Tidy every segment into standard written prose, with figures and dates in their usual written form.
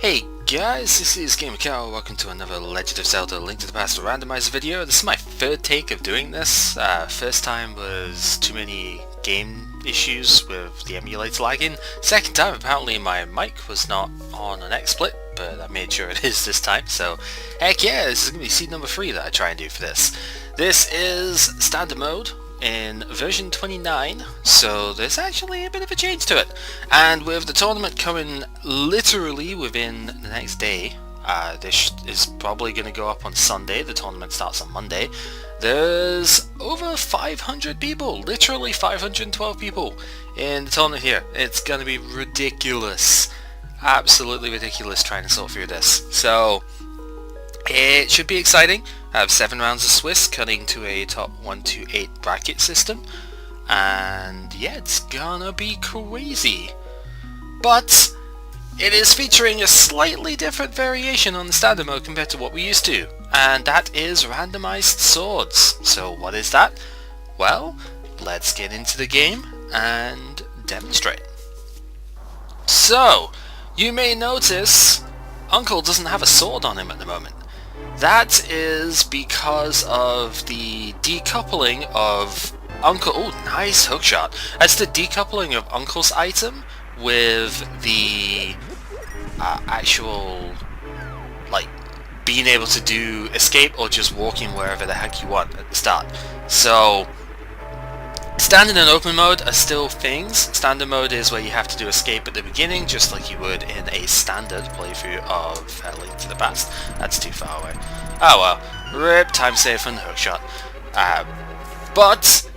Hey guys, this is GamerCow. Welcome to another Legend of Zelda Link to the Past Randomizer video. This is my third take of doing this. First time was too many game issues with the emulator lagging. Second time, apparently my mic was not on an XSplit, but I made sure it is this time. So, heck yeah, this is going to be seed number 3 that I try and do for this. This is standard mode in version 29, so there's actually a bit of a change to it. And with the tournament coming literally within the next day, this is probably going to go up on Sunday, the tournament starts on Monday, there's over 500 people, literally 512 people in the tournament here. It's going to be ridiculous, absolutely ridiculous trying to sort through this. So it should be exciting. I have 7 rounds of Swiss cutting to a top 1 to 8 bracket system, and yeah, it's gonna be crazy. But it is featuring a slightly different variation on the standard mode compared to what we used to, and that is Randomized Swords. So what is that? Well, let's get into the game and demonstrate. So, you may notice Uncle doesn't have a sword on him at the moment. That is because of the decoupling of Uncle... Oh, nice hookshot. That's the decoupling of Uncle's item with the actual, like, being able to do escape or just walking wherever the heck you want at the start. So, standard and open mode are still things. Standard mode is where you have to do escape at the beginning, just like you would in a standard playthrough of A Link to the Past. That's too far away. Oh well, rip, time save from the hookshot. But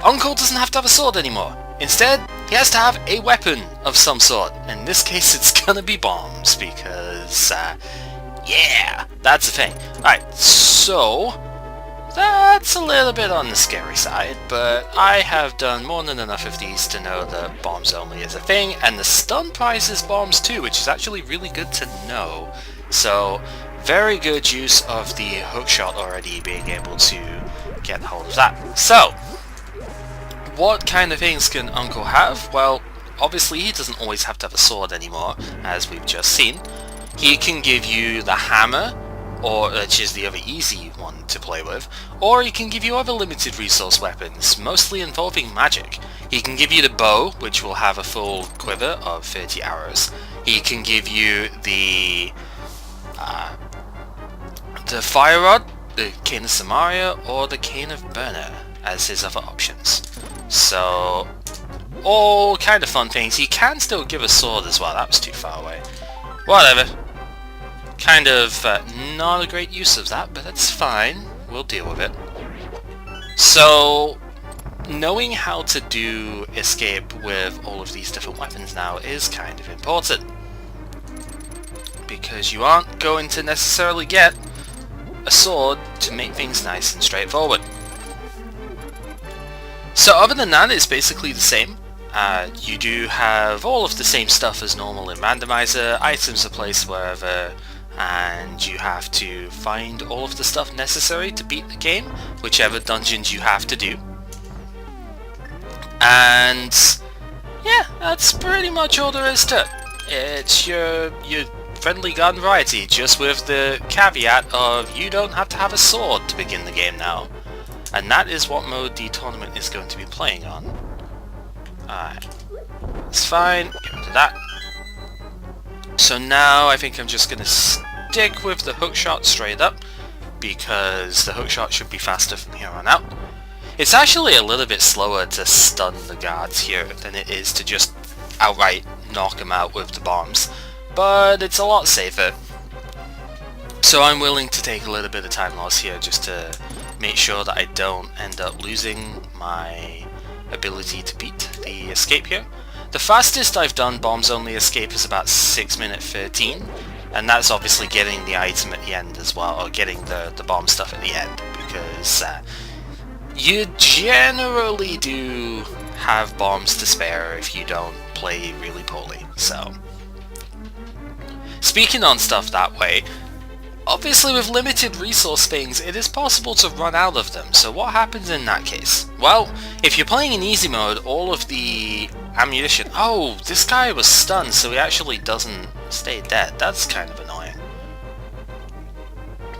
Uncle doesn't have to have a sword anymore. Instead, he has to have a weapon of some sort. In this case, it's gonna be bombs, because, yeah, that's the thing. Alright, so that's a little bit on the scary side, but I have done more than enough of these to know that bombs only is a thing, and the stun prize is bombs too, which is actually really good to know. So, very good use of the hookshot already, being able to get hold of that. So, what kind of things can Uncle have? Well, obviously he doesn't always have to have a sword anymore, as we've just seen. He can give you the hammer, or which is the other easy one to play with, or he can give you other limited resource weapons, mostly involving magic. He can give you the bow, which will have a full quiver of 30 arrows. He can give you the fire rod, the cane of Samaria, or the cane of Burner as his other options. So, all kind of fun things. He can still give a sword as well. That was too far away. Whatever. Kind of not a great use of that, but that's fine. We'll deal with it. So, knowing how to do escape with all of these different weapons now is kind of important, because you aren't going to necessarily get a sword to make things nice and straightforward. So other than that, it's basically the same. You do have all of the same stuff as normal in Randomizer. Items are placed wherever, and you have to find all of the stuff necessary to beat the game, whichever dungeons you have to do. And yeah, that's pretty much all there is to it. It's your friendly gun variety, just with the caveat of you don't have to have a sword to begin the game now. And that is what mode the tournament is going to be playing on. Alright, it's fine, get rid of that. So now I think I'm just going to stick with the hookshot straight up, because the hookshot should be faster from here on out. It's actually a little bit slower to stun the guards here than it is to just outright knock them out with the bombs, but it's a lot safer. So I'm willing to take a little bit of time loss here just to make sure that I don't end up losing my ability to beat the escape here. The fastest I've done bombs only escape is about 6 minutes 13, and that's obviously getting the item at the end as well, or getting the bomb stuff at the end, because you generally do have bombs to spare if you don't play really poorly. So, speaking on stuff that way, obviously with limited resource things, it is possible to run out of them, so what happens in that case? Well, if you're playing in easy mode, all of the ammunition. Oh, this guy was stunned, so he actually doesn't stay dead. That's kind of annoying.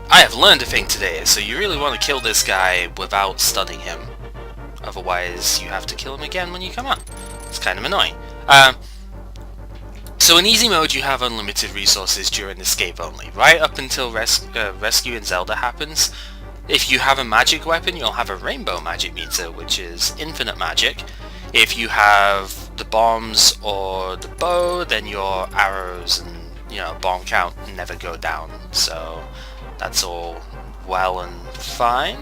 I have learned a thing today, so you really want to kill this guy without stunning him. Otherwise, you have to kill him again when you come up. It's kind of annoying. So in easy mode, you have unlimited resources during escape only, right up until rescue in Zelda happens. If you have a magic weapon, you'll have a rainbow magic meter, which is infinite magic. If you have the bombs or the bow, then your arrows and, you know, bomb count never go down. So that's all well and fine.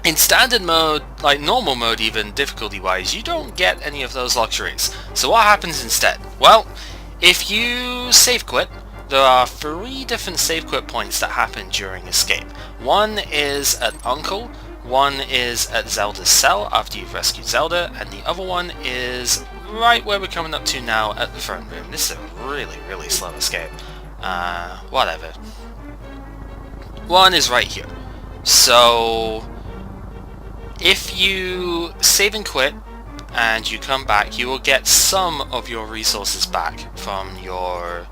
In standard mode, like normal mode even, difficulty-wise, you don't get any of those luxuries. So what happens instead? Well, if you save quit, there are 3 different save quit points that happen during escape. One is at Uncle, one is at Zelda's cell after you've rescued Zelda, and the other one is right where we're coming up to now at the throne room. This is a really, really slow escape. Whatever. One is right here. So if you save and quit and you come back, you will get some of your resources back from your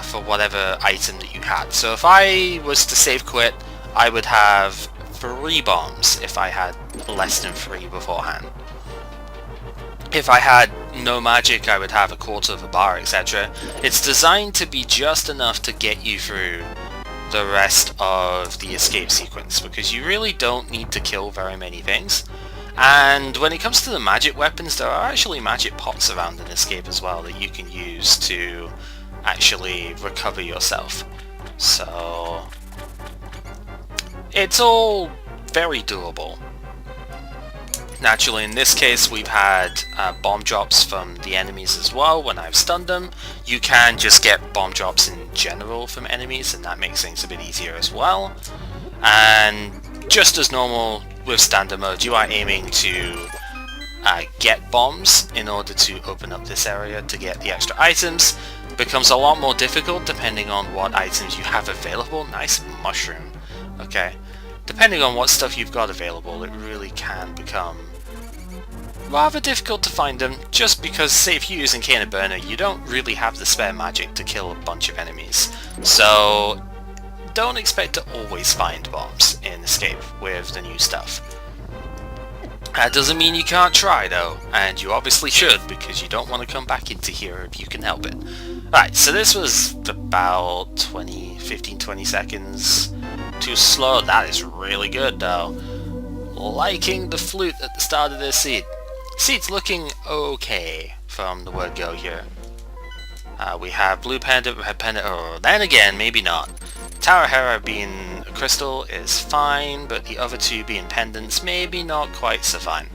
for whatever item that you had. So if I was to save quit, I would have 3 bombs if I had less than 3 beforehand. If I had no magic, I would have 1/4 of a bar, etc. It's designed to be just enough to get you through the rest of the escape sequence, because you really don't need to kill very many things. And when it comes to the magic weapons, there are actually magic pots around in escape as well that you can use to actually recover yourself. So it's all very doable. Naturally, in this case, we've had bomb drops from the enemies as well when I've stunned them. You can just get bomb drops in general from enemies, and that makes things a bit easier as well. And just as normal with standard mode, you are aiming to get bombs in order to open up this area to get the extra items. It becomes a lot more difficult depending on what items you have available. Nice mushroom. Okay. Depending on what stuff you've got available, it really can become rather difficult to find them, just because, say if you're using Cane and Burner, you don't really have the spare magic to kill a bunch of enemies. So don't expect to always find bombs in Escape with the new stuff. That doesn't mean you can't try though, and you obviously should, because you don't want to come back into here if you can help it. Right, so this was about 15-20 seconds too slow. That is really good though. Liking the flute at the start of this seed. Seed's looking okay from the word go here. We have blue pendant, red pendant, oh, then again, maybe not. Tower Hera being a crystal is fine, but the other 2 being pendants, maybe not quite so fine.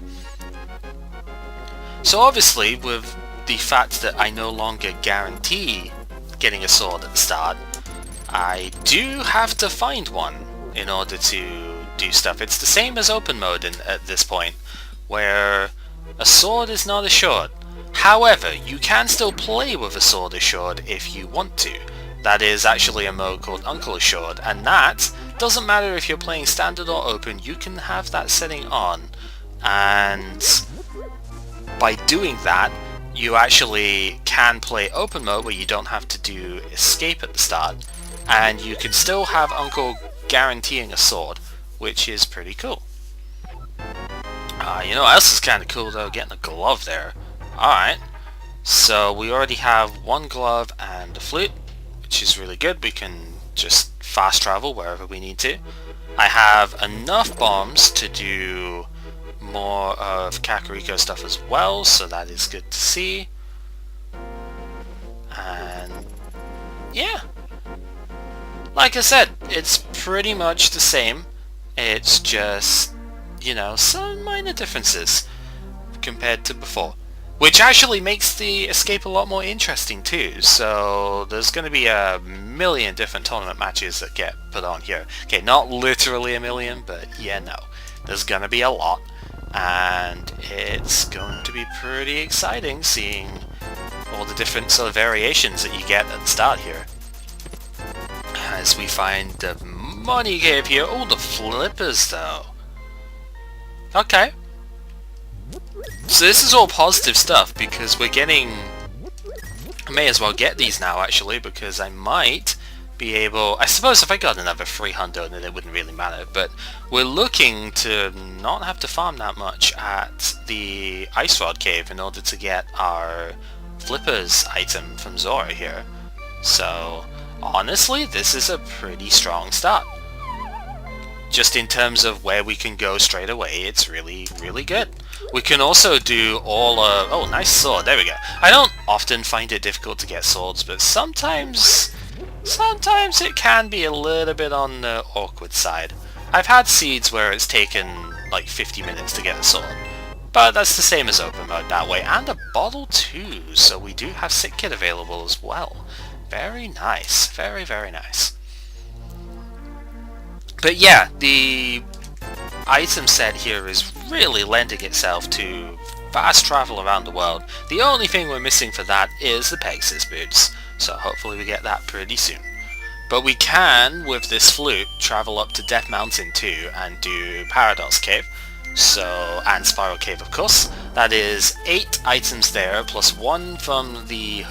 So obviously, with the fact that I no longer guarantee getting a sword at the start, I do have to find one in order to do stuff. It's the same as open mode at this point, where a sword is not assured. However, you can still play with a sword assured if you want to. That is actually a mode called Uncle Assured, and that doesn't matter if you're playing standard or open, you can have that setting on. And by doing that, you actually can play open mode where you don't have to do escape at the start, and you can still have Uncle guaranteeing a sword, which is pretty cool. You know what else is kind of cool though? Getting a glove there. Alright, so we already have 1 glove and a flute, which is really good. We can just fast travel wherever we need to. I have enough bombs to do more of Kakariko stuff as well, so that is good to see. And yeah, like I said, it's pretty much the same. It's just, you know, some minor differences compared to before, which actually makes the escape a lot more interesting too. So there's going to be a million different tournament matches that get put on here. Okay, not literally a million, but yeah, no, there's going to be a lot, and it's going to be pretty exciting seeing all the different sort of variations that you get at the start here. As we find the money cave here. Oh, the flippers though. Okay. So this is all positive stuff, because we're getting... I may as well get these now, actually, because I might be able... I suppose if I got another 300, then it wouldn't really matter, but we're looking to not have to farm that much at the Ice Rod Cave in order to get our Flippers item from Zora here. So, honestly, this is a pretty strong start. Just in terms of where we can go straight away, it's really, really good. We can also do all of... Oh, nice sword, there we go. I don't often find it difficult to get swords, but sometimes it can be a little bit on the awkward side. I've had seeds where it's taken like 50 minutes to get a sword, but that's the same as open mode that way. And a bottle too, so we do have sick kit available as well. Very nice, very, very nice. But yeah, the item set here is really lending itself to fast travel around the world. The only thing we're missing for that is the Pegasus boots, so hopefully we get that pretty soon. But we can, with this flute, travel up to Death Mountain too and do Paradox Cave, and Spiral Cave of course. That is 8 items there, plus 1 from the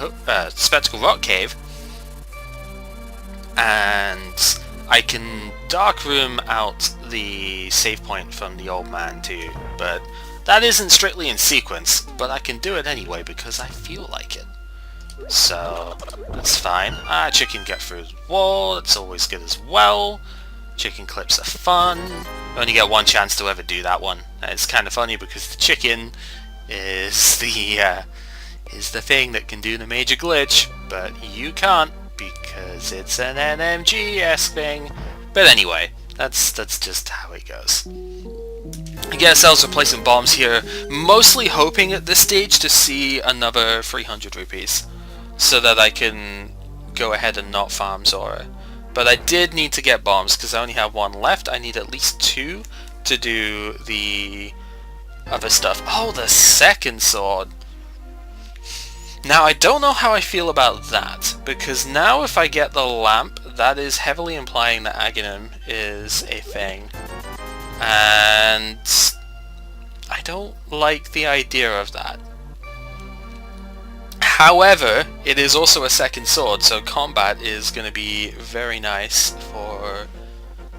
Spectacle Rock Cave, and I can dark room out the save point from the old man too, but that isn't strictly in sequence, but I can do it anyway because I feel like it. So, that's fine. Chicken get through the wall, that's always good as well. Chicken clips are fun. Only get one chance to ever do that one. It's kind of funny because the chicken is the thing that can do the major glitch, but you can't because it's an NMG-esque thing. But anyway, that's just how it goes. I get ourselves replacement bombs here, mostly hoping at this stage to see another 300 rupees, so that I can go ahead and not farm Zora. But I did need to get bombs, because I only have 1 left. I need at least 2 to do the other stuff. Oh, the second sword! Now, I don't know how I feel about that, because now if I get the lamp, that is heavily implying that Aghanim is a thing. And I don't like the idea of that. However, it is also a second sword, so combat is going to be very nice for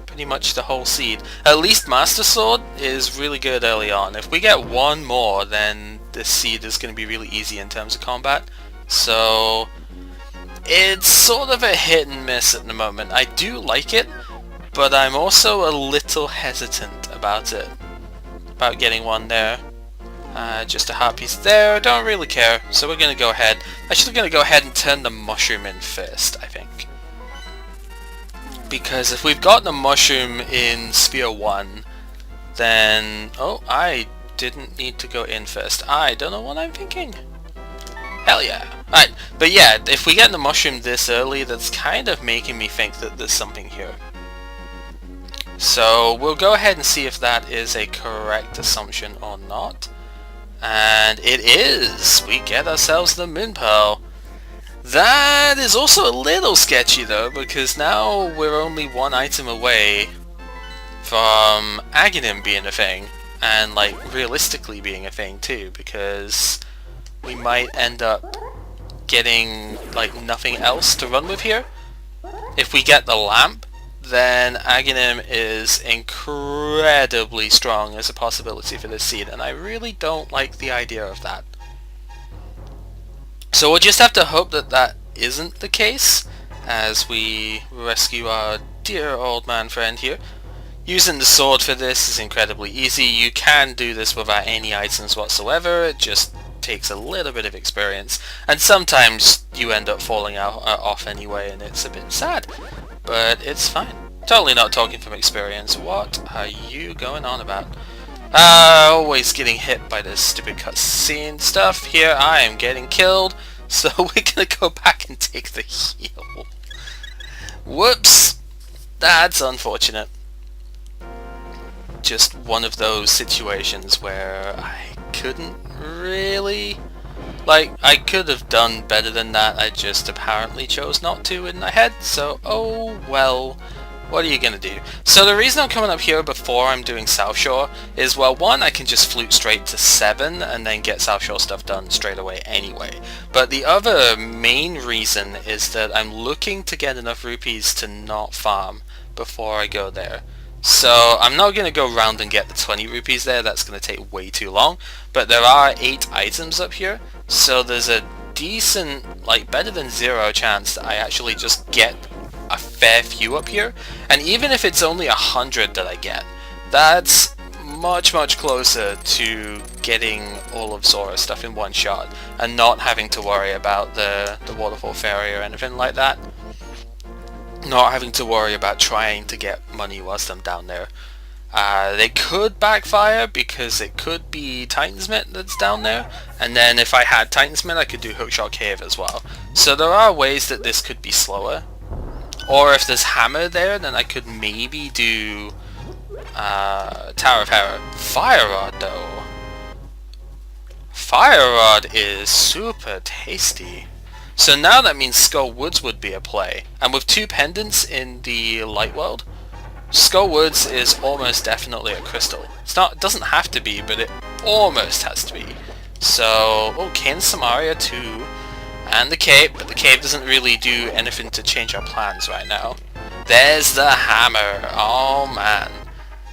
pretty much the whole seed. At least Master Sword is really good early on. If we get 1 more, then this seed is going to be really easy in terms of combat. So it's sort of a hit and miss at the moment. I do like it, but I'm also a little hesitant about it. About getting 1 there. Just a heart piece there, don't really care. So we're going to go ahead. Actually going to go ahead and turn the mushroom in first, I think. Because if we've got the mushroom in Sphere 1, then... Oh, I didn't need to go in first. I don't know what I'm thinking. Hell yeah. Alright, but yeah, if we get the mushroom this early, that's kind of making me think that there's something here. So we'll go ahead and see if that is a correct assumption or not. And it is! We get ourselves the Moon Pearl. That is also a little sketchy though, because now we're only 1 item away from Aghanim being a thing, and like realistically being a thing too, because we might end up getting like nothing else to run with here. If we get the lamp, then Aghanim is incredibly strong as a possibility for this seed, and I really don't like the idea of that. So we'll just have to hope that that isn't the case as we rescue our dear old man friend here. Using the sword for this is incredibly easy. You can do this without any items whatsoever. It just takes a little bit of experience, and sometimes you end up falling off anyway, and it's a bit sad. But it's fine. Totally not talking from experience. What are you going on about? Always getting hit by this stupid cutscene stuff. Here I am getting killed, so we're gonna go back and take the heal. Whoops! That's unfortunate. Just one of those situations where I couldn't really... Like, I could have done better than that, I just apparently chose not to in my head, so oh well. what are you gonna do? So the reason I'm coming up here before I'm doing South Shore is, well, one, I can just flute straight to 7 and then get South Shore stuff done straight away anyway. But the other main reason is that I'm looking to get enough rupees to not farm before I go there. So I'm not going to go round and get the 20 rupees there, that's going to take way too long. But there are 8 items up here, so there's a decent, like better than 0 chance that I actually just get a fair few up here. And even if it's only 100 that I get, that's much closer to getting all of Zora's stuff in one shot and not having to worry about the waterfall fairy or anything like that. Not having to worry about trying to get money whilst I'm down there. They could backfire because it could be Titansmith that's down there, and then if I had Titansmith I could do Hookshot Cave as well. So there are ways that this could be slower. Or if there's Hammer there, then I could maybe do Tower of Terror. Fire Rod though. Fire Rod is super tasty. So now that means Skull Woods would be a play. And with 2 pendants in the Light World, Skull Woods is almost definitely a crystal. It doesn't have to be, but it almost has to be. So, oh, Kain Samaria too. And the cape, but the cape doesn't really do anything to change our plans right now. There's the hammer. Oh man.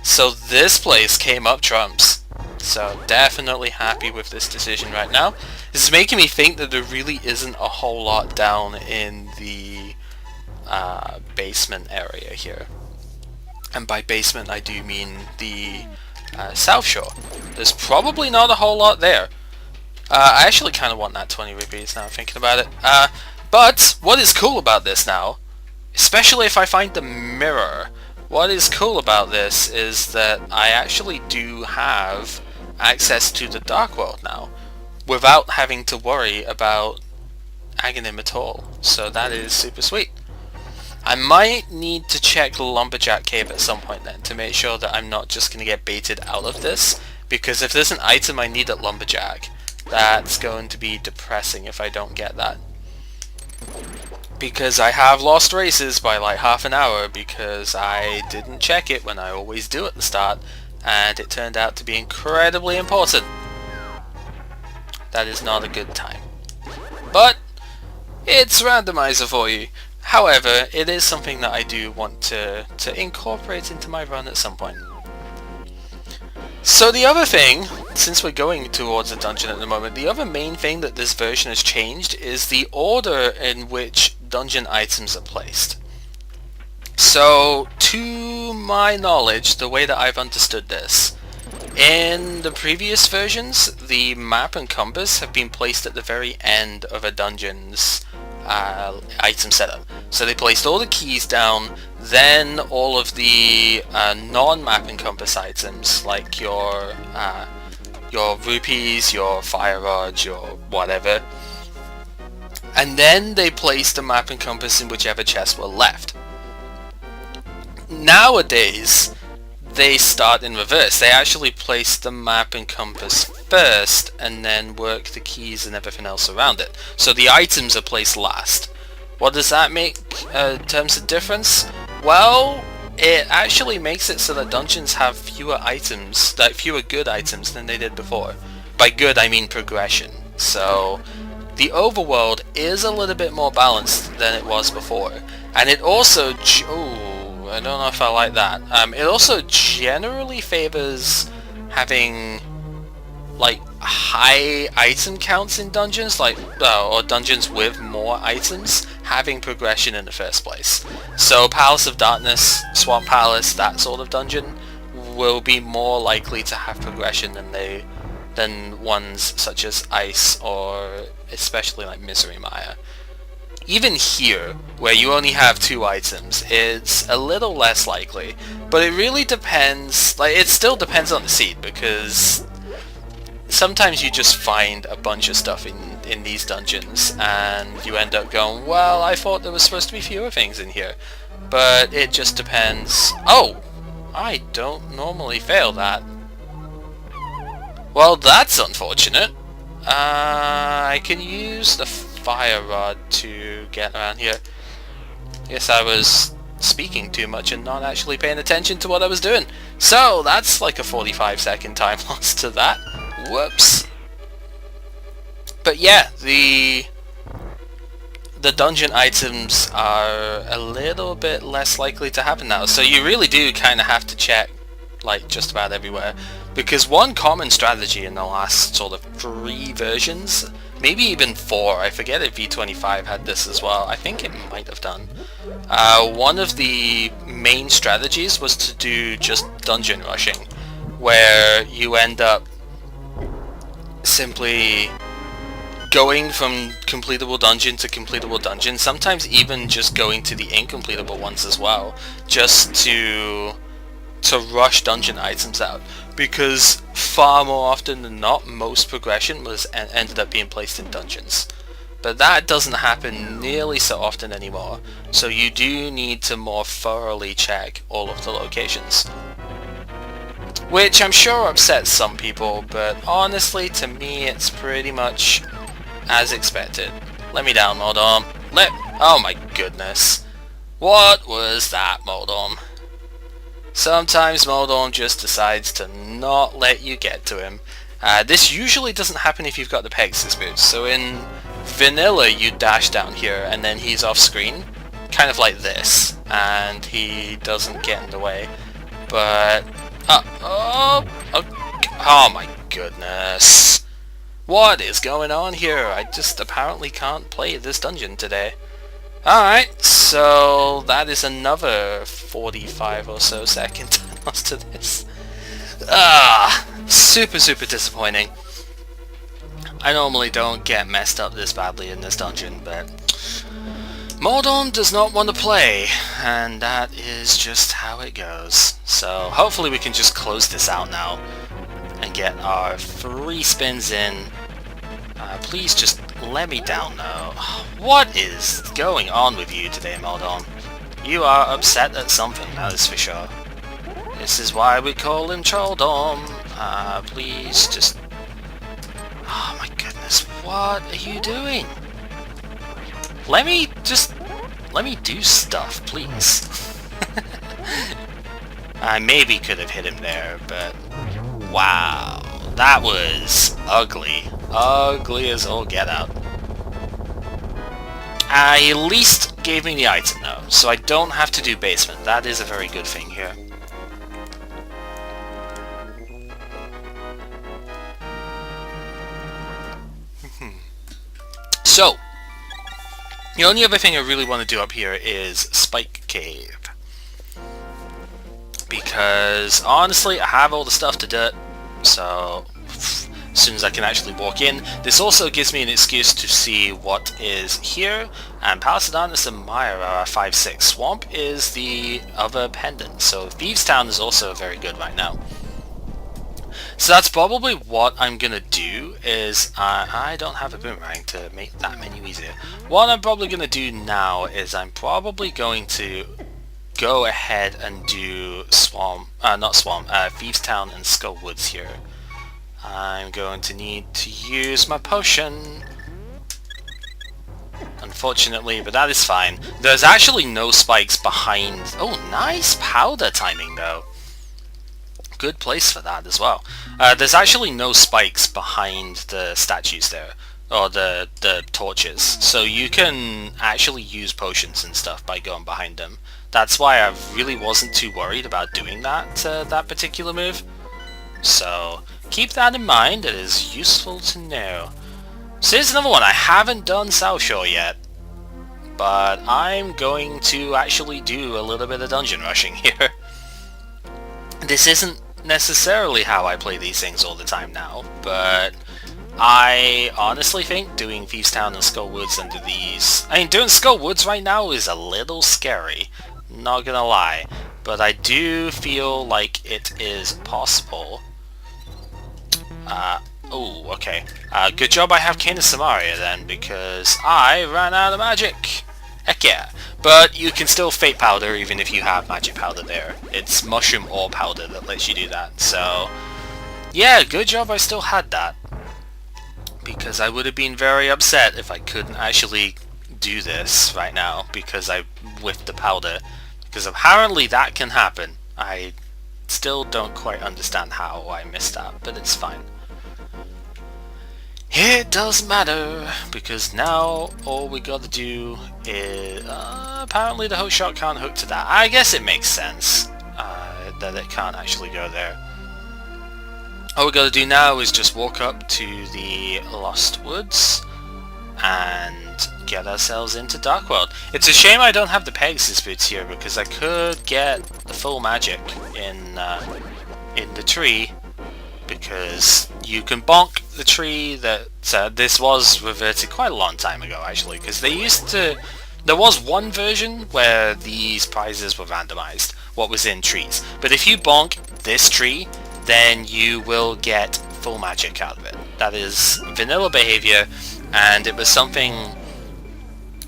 So this place came up trumps. So definitely happy with this decision right now. This is making me think that there really isn't a whole lot down in the basement area here. And by basement I do mean the South Shore. There's probably not a whole lot there. I actually kind of want that 20 rupees now I'm thinking about it. But what is cool about this now, especially if I find the mirror, what is cool about this is that I actually do have access to the Dark World now without having to worry about Aghanim at all. So that is super sweet. I might need to check the Lumberjack Cave at some point then to make sure that I'm not just going to get baited out of this, because if there's an item I need at Lumberjack, that's going to be depressing if I don't get that. Because I have lost races by like half an hour because I didn't check it when I always do at the start, and it turned out to be incredibly important. That is not a good time. But it's Randomizer for you. However, it is something that I do want to incorporate into my run at some point. So the other thing, since we're going towards a dungeon at the moment, the other main thing that this version has changed is the order in which dungeon items are placed. So, to my knowledge, the way that I've understood this, in the previous versions, the map and compass have been placed at the very end of a dungeon's item setup. So they placed all the keys down, then all of the non-map and compass items, like your rupees, your fire rods, your whatever, and then they placed the map and compass in whichever chests were left. Nowadays, they start in reverse. They actually place the map and compass first and then work the keys and everything else around it. So the items are placed last. What does that make in terms of difference? Well, it actually makes it so that dungeons have fewer items, like fewer good items than they did before. By good I mean progression. So the overworld is a little bit more balanced than it was before. And it also... I don't know if I like that. It also generally favors having like high item counts in dungeons, like or dungeons with more items having progression in the first place. So Palace of Darkness, Swamp Palace, that sort of dungeon will be more likely to have progression than ones such as Ice or especially like Misery Mire. Even here, where you only have 2 items, it's a little less likely, but it really depends, like it still depends on the seed, because sometimes you just find a bunch of stuff in these dungeons, and you end up going, well, I thought there was supposed to be fewer things in here, but it just depends. Oh! I don't normally fail that. Well, that's unfortunate. I can use the fire rod to get around here. Yes, I was speaking too much and not actually paying attention to what I was doing. So that's like a 45-second time loss to that. Whoops. But yeah, the dungeon items are a little bit less likely to happen now, so you really do kind of have to check like just about everywhere, because one common strategy in the last sort of 3 versions, maybe even 4, I forget if v29 had this as well, I think it might have done. One of the main strategies was to do just dungeon rushing, where you end up simply going from completable dungeon to completable dungeon, sometimes even just going to the incompletable ones as well, just to rush dungeon items out, because far more often than not, most progression ended up being placed in dungeons. But that doesn't happen nearly so often anymore, so you do need to more thoroughly check all of the locations. Which I'm sure upsets some people, but honestly, to me, it's pretty much as expected. Let me down, Moldom. Oh my goodness. What was that, Moldom? Sometimes Moldom just decides to not let you get to him. This usually doesn't happen if you've got the Pegasus boots. So in vanilla, you dash down here and then he's off screen, kind of like this, and he doesn't get in the way. But oh my goodness. What is going on here? I just apparently can't play this dungeon today. Alright, so that is another 45 or so second loss to this. Super disappointing. I normally don't get messed up this badly in this dungeon, but Moldom does not want to play, and that is just how it goes. So hopefully we can just close this out now and get our 3 spins in. Please just let me down though. What is going on with you today, Moldom? You are upset at something, that is for sure. This is why we call him Trolldom. Please just... Oh my goodness, what are you doing? Let me do stuff, please. I maybe could have hit him there, but... Wow, that was ugly. Ugly as all get out. He at least gave me the item though, so I don't have to do basement. That is a very good thing here. So, the only other thing I really want to do up here is Spike Cave. Because, honestly, I have all the stuff to do it, so as soon as I can actually walk in. This also gives me an excuse to see what is here, and Palacedonis and Mire are 5-6. Swamp is the other pendant, so Thieves Town is also very good right now. So that's probably what I'm gonna do, is I don't have a boomerang to make that menu easier. What I'm probably gonna do now is I'm probably going to go ahead and do Thieves Town and Skull Woods here. I'm going to need to use my potion, unfortunately, but that is fine. There's actually no spikes behind... Oh, nice powder timing though. Good place for that as well. There's actually no spikes behind the statues there, or the torches, so you can actually use potions and stuff by going behind them. That's why I really wasn't too worried about doing that particular move. So keep that in mind, it is useful to know. So here's another one. I haven't done South Shore yet, but I'm going to actually do a little bit of dungeon rushing here. This isn't necessarily how I play these things all the time now, but I honestly think doing Thieves Town and Skull Woods under these... I mean, doing Skull Woods right now is a little scary, not gonna lie, but I do feel like it is possible. Oh, okay. Good job I have Cane of Samaria then, because I ran out of magic. Heck yeah. But you can still Fate Powder even if you have Magic Powder there. It's Mushroom or Powder that lets you do that. So, yeah, good job I still had that. Because I would have been very upset if I couldn't actually do this right now, because I whiffed the powder. Because apparently that can happen. I still don't quite understand how I missed that, but it's fine. It doesn't matter, because now all we gotta do is... apparently the hook shot can't hook to that. I guess it makes sense that it can't actually go there. All we gotta do now is just walk up to the Lost Woods and get ourselves into Dark World. It's a shame I don't have the Pegasus boots here, because I could get the full magic in the tree, because you can bonk the tree that this was reverted quite a long time ago actually, because there was one version where these prizes were randomized, what was in trees, but if you bonk this tree then you will get full magic out of it. That is vanilla behavior, and it was something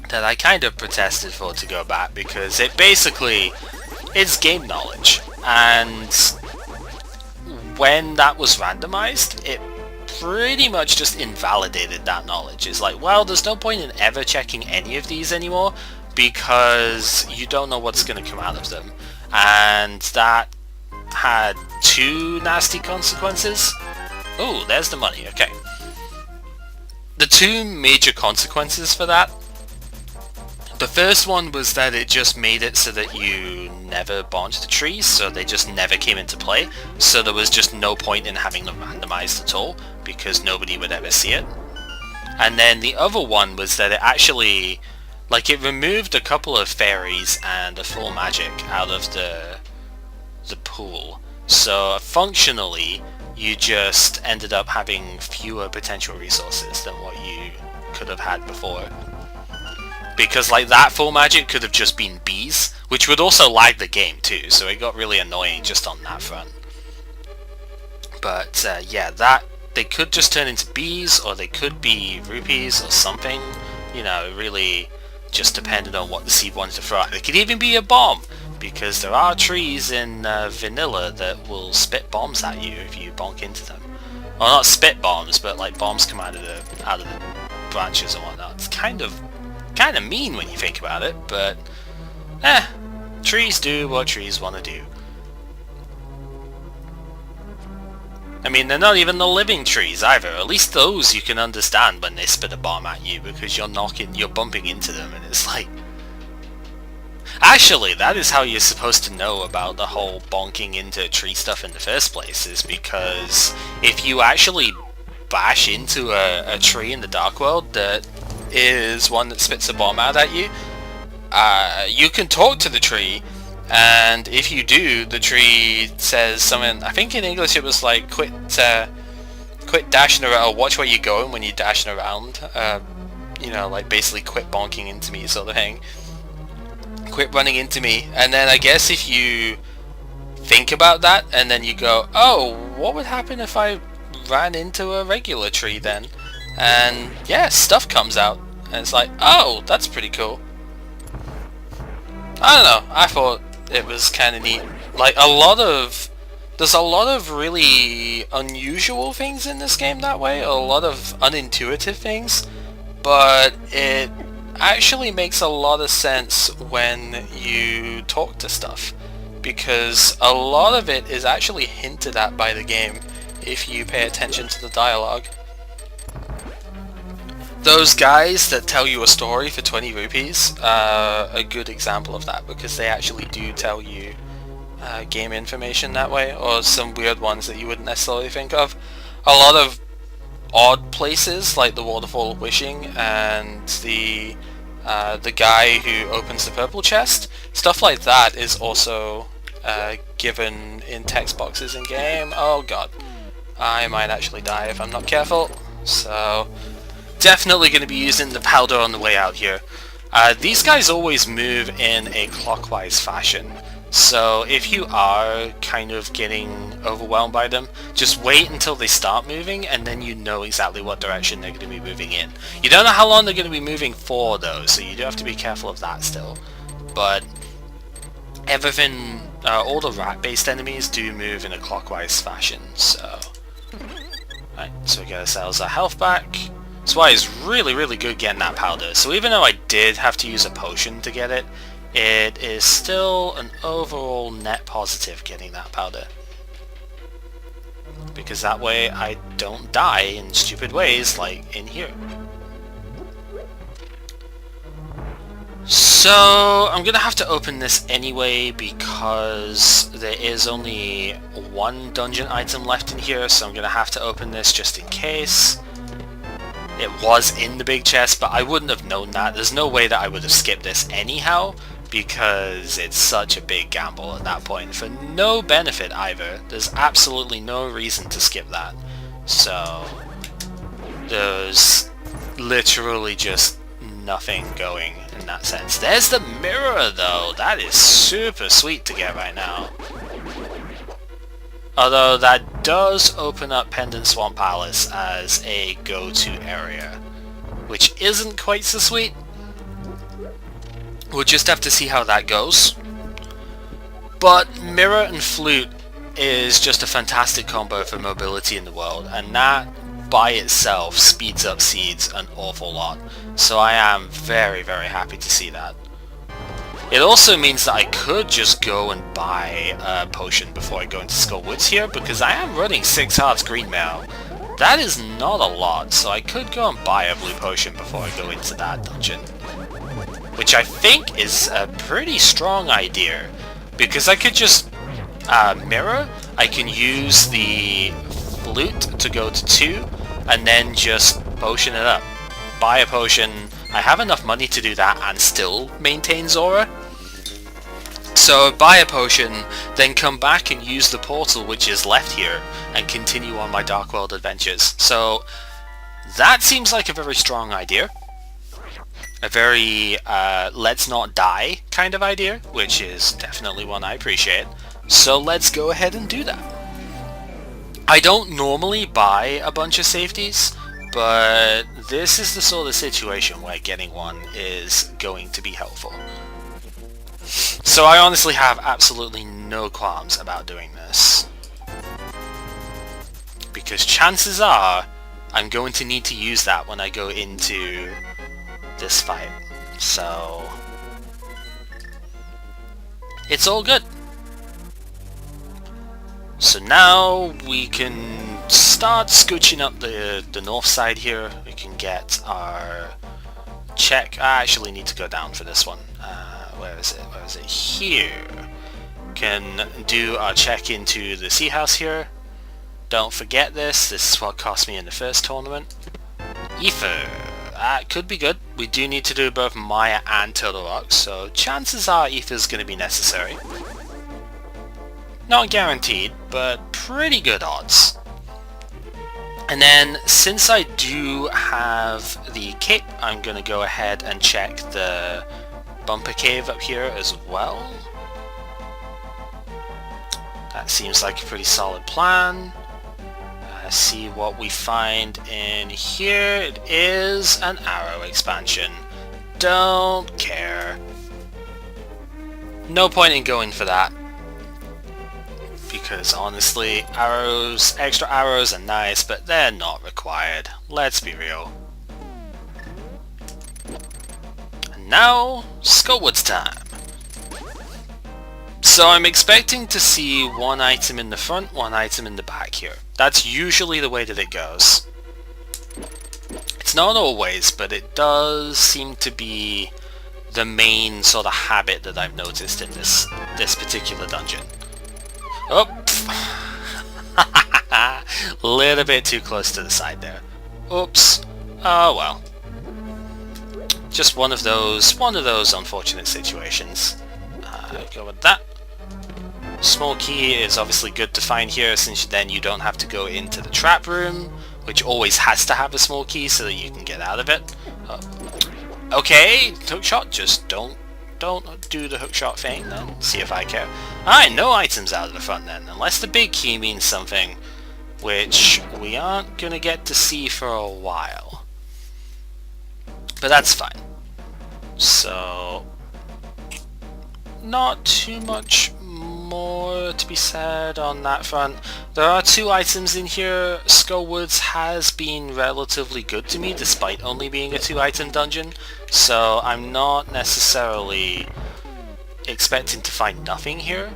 that I kind of protested for to go back, because it basically is game knowledge, and when that was randomized it pretty much just invalidated that knowledge. It's like, well, there's no point in ever checking any of these anymore because you don't know what's going to come out of them, and that had two nasty consequences. Oh, there's the money. Okay. The two major consequences for that. The first one was that it just made it so that you never bonked the trees, so they just never came into play. So there was just no point in having them randomized at all, because nobody would ever see it. And then the other one was that it actually, like, it removed a couple of fairies and a full magic out of the pool. So functionally, you just ended up having fewer potential resources than what you could have had before. Because like that full magic could have just been bees, which would also lag the game too, so it got really annoying just on that front. But yeah, that they could just turn into bees, or they could be rupees or something. You know, it really just depended on what the seed wanted to throw out. It could even be a bomb, because there are trees in vanilla that will spit bombs at you if you bonk into them. Well, not spit bombs, but like bombs come out of the branches and whatnot. It's kind of mean when you think about it, but trees do what trees want to do. I mean, they're not even the living trees either. At least those you can understand when they spit a bomb at you, because you're bumping into them, and it's like... Actually, that is how you're supposed to know about the whole bonking into tree stuff in the first place, is because if you actually bash into a tree in the Dark World that is one that spits a bomb out at you, you can talk to the tree, and if you do, the tree says something. I think in English it was like quit dashing around, or watch where you're going when you're dashing around. You know, like basically quit bonking into me sort of thing. Quit running into me. And then I guess if you think about that and then you go, oh, what would happen if I ran into a regular tree then? And yeah, stuff comes out, and it's like, oh, that's pretty cool. I don't know, I thought it was kind of neat. Like, there's a lot of really unusual things in this game that way, a lot of unintuitive things, but it actually makes a lot of sense when you talk to stuff, because a lot of it is actually hinted at by the game if you pay attention to the dialogue. Those guys that tell you a story for 20 rupees are a good example of that, because they actually do tell you game information that way, or some weird ones that you wouldn't necessarily think of. A lot of odd places, like the Waterfall of Wishing and the guy who opens the purple chest, stuff like that is also given in text boxes in game. Oh god, I might actually die if I'm not careful, so definitely going to be using the powder on the way out here. These guys always move in a clockwise fashion, so if you are kind of getting overwhelmed by them, just wait until they start moving, and then you know exactly what direction they're going to be moving in. You don't know how long they're going to be moving for though, so you do have to be careful of that still. But everything, all the rat-based enemies do move in a clockwise fashion, so... Right, so we get ourselves our health back. That's why it's really, really good getting that powder. So even though I did have to use a potion to get it, it is still an overall net positive getting that powder. Because that way I don't die in stupid ways like in here. So I'm gonna have to open this anyway because there is only one dungeon item left in here, so I'm gonna have to open this just in case. It was in the big chest, but I wouldn't have known that. There's no way that I would have skipped this anyhow, because it's such a big gamble at that point, for no benefit either. There's absolutely no reason to skip that. So there's literally just nothing going in that sense. There's the mirror though. That is super sweet to get right now. Although that does open up Pendant Swamp Palace as a go-to area, which isn't quite so sweet. We'll just have to see how that goes. But Mirror and Flute is just a fantastic combo for mobility in the world, and that by itself speeds up seeds an awful lot. So I am very, very happy to see that. It also means that I could just go and buy a potion before I go into Skull Woods here, because I am running 6 hearts green mail. That is not a lot, so I could go and buy a blue potion before I go into that dungeon. Which I think is a pretty strong idea, because I could just mirror, I can use the flute to go to 2, and then just potion it up. Buy a potion. I have enough money to do that and still maintain Zora. So buy a potion, then come back and use the portal which is left here and continue on my Dark World adventures. So that seems like a very strong idea. A very let's not die kind of idea, which is definitely one I appreciate. So let's go ahead and do that. I don't normally buy a bunch of safeties, but this is the sort of situation where getting one is going to be helpful. So I honestly have absolutely no qualms about doing this, because chances are I'm going to need to use that when I go into this fight. So it's all good. So now we can start scooching up the north side here. We can get our check. I actually need to go down for this one. Where is it? Where is it? Here. Can do our check into the sea house here. Don't forget this. This is what cost me in the first tournament. Ether. That could be good. We do need to do both Maya and Turtle Rock, so chances are Ether's going to be necessary. Not guaranteed, but pretty good odds. And then, since I do have the cape, I'm going to go ahead and check the bumper cave up here as well. That seems like a pretty solid plan. See what we find in here. It is an arrow expansion. Don't care. No point in going for that, because honestly, arrows, extra arrows are nice, but they're not required. Let's be real. And now, Skullwoods time. So I'm expecting to see one item in the front, one item in the back here. That's usually the way that it goes. It's not always, but it does seem to be the main sort of habit that I've noticed in this particular dungeon. Oh! Little bit too close to the side there. Oops. Oh well. Just one of those unfortunate situations. Go with that. Small key is obviously good to find here, since then you don't have to go into the trap room, which always has to have a small key so that you can get out of it. Okay, hookshot, just don't do the hookshot thing then, see if I care. Alright, no items out of the front then, unless the big key means something, which we aren't gonna get to see for a while. But that's fine. So, not too much more to be said on that front. There are 2 items in here. Skullwoods has been relatively good to me despite only being a 2-item dungeon, so I'm not necessarily expecting to find nothing here,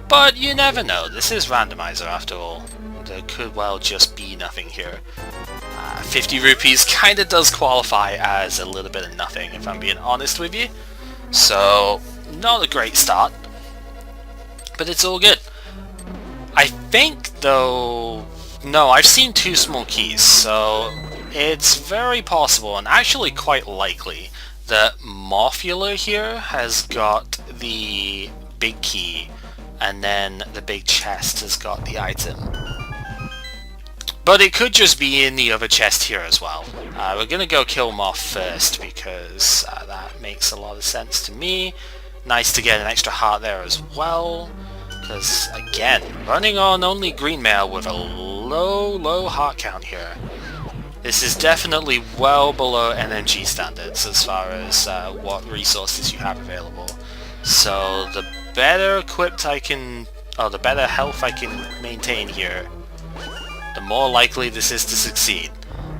but you never know. This is Randomizer after all. There could well just be nothing here. 50 rupees kinda does qualify as a little bit of nothing, if I'm being honest with you. So, not a great start, but it's all good. I think, though... No, I've seen 2 small keys, so it's very possible, and actually quite likely, that Morphula here has got the big key, and then the big chest has got the item. But it could just be in the other chest here as well. We're gonna go kill Moth first, because that makes a lot of sense to me. Nice to get an extra heart there as well, because again, running on only green mail with a low heart count here. This is definitely well below NMG standards as far as what resources you have available. So the better equipped I can, the better health I can maintain here, the more likely this is to succeed.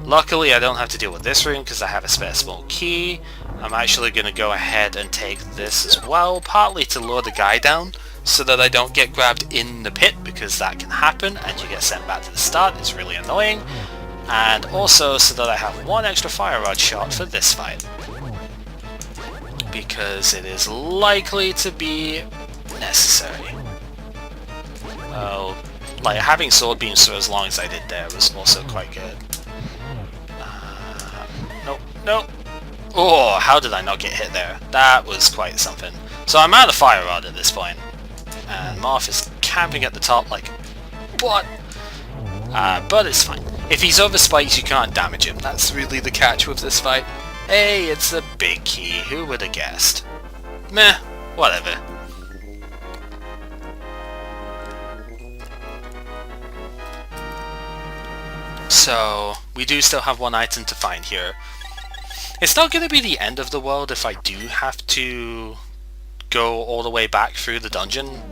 Luckily I don't have to deal with this room because I have a spare small key. I'm actually going to go ahead and take this as well, partly to lure the guy down so that I don't get grabbed in the pit, because that can happen and you get sent back to the start. It's really annoying. And also so that I have 1 extra fire rod shot for this fight, because it is likely to be necessary. Oh, like having sword beams for as long as I did there was also quite good. Nope. Oh, how did I not get hit there? That was quite something. So I'm out of fire rod at this point, and Morph is camping at the top like, what? But it's fine. If he's over spikes, you can't damage him. That's really the catch with this fight. Hey, it's a big key. Who would have guessed? Meh, whatever. So, we do still have 1 item to find here. It's not going to be the end of the world if I do have to go all the way back through the dungeon,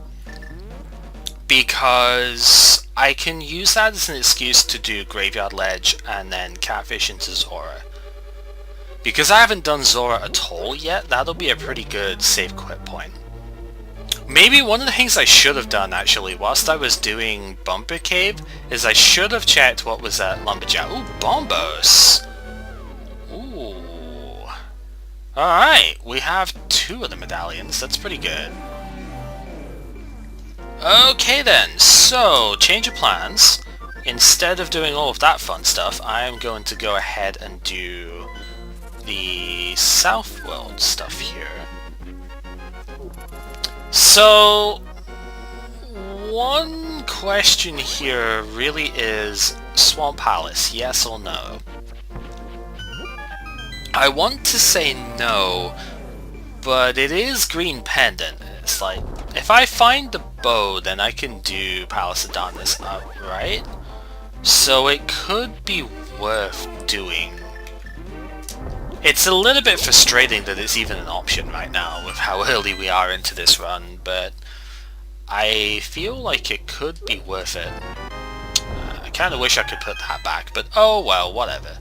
because I can use that as an excuse to do Graveyard Ledge and then Catfish into Zora. Because I haven't done Zora at all yet, that'll be a pretty good save quit point. Maybe one of the things I should have done actually whilst I was doing Bumper Cave is I should have checked what was at Lumberjack. Ooh, Bombos! Ooh. Alright, we have 2 of the medallions, that's pretty good. Okay then, so change of plans. Instead of doing all of that fun stuff, I am going to go ahead and do the South World stuff here. So, one question here really is Swamp Palace, yes or no? I want to say no, but it is Green Pendant. It's like, if I find the bow, then I can do Palace of Darkness up, right? So it could be worth doing. It's a little bit frustrating that it's even an option right now with how early we are into this run, but I feel like it could be worth it. I kind of wish I could put that back, but oh well, whatever.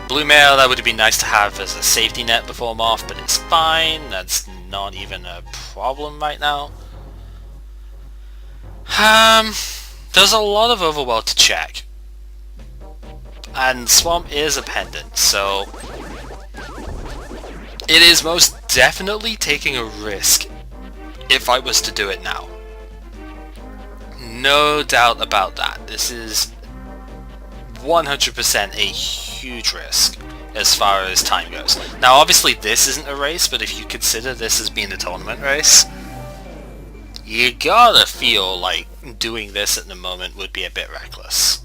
Blue mail, that would be nice to have as a safety net before Morph, but it's fine. That's not even a problem right now. There's a lot of overworld to check. And Swamp is a pendant, so it is most definitely taking a risk if I was to do it now. No doubt about that. This is 100% a huge risk as far as time goes. Now obviously this isn't a race, but if you consider this as being a tournament race, you gotta feel like doing this at the moment would be a bit reckless.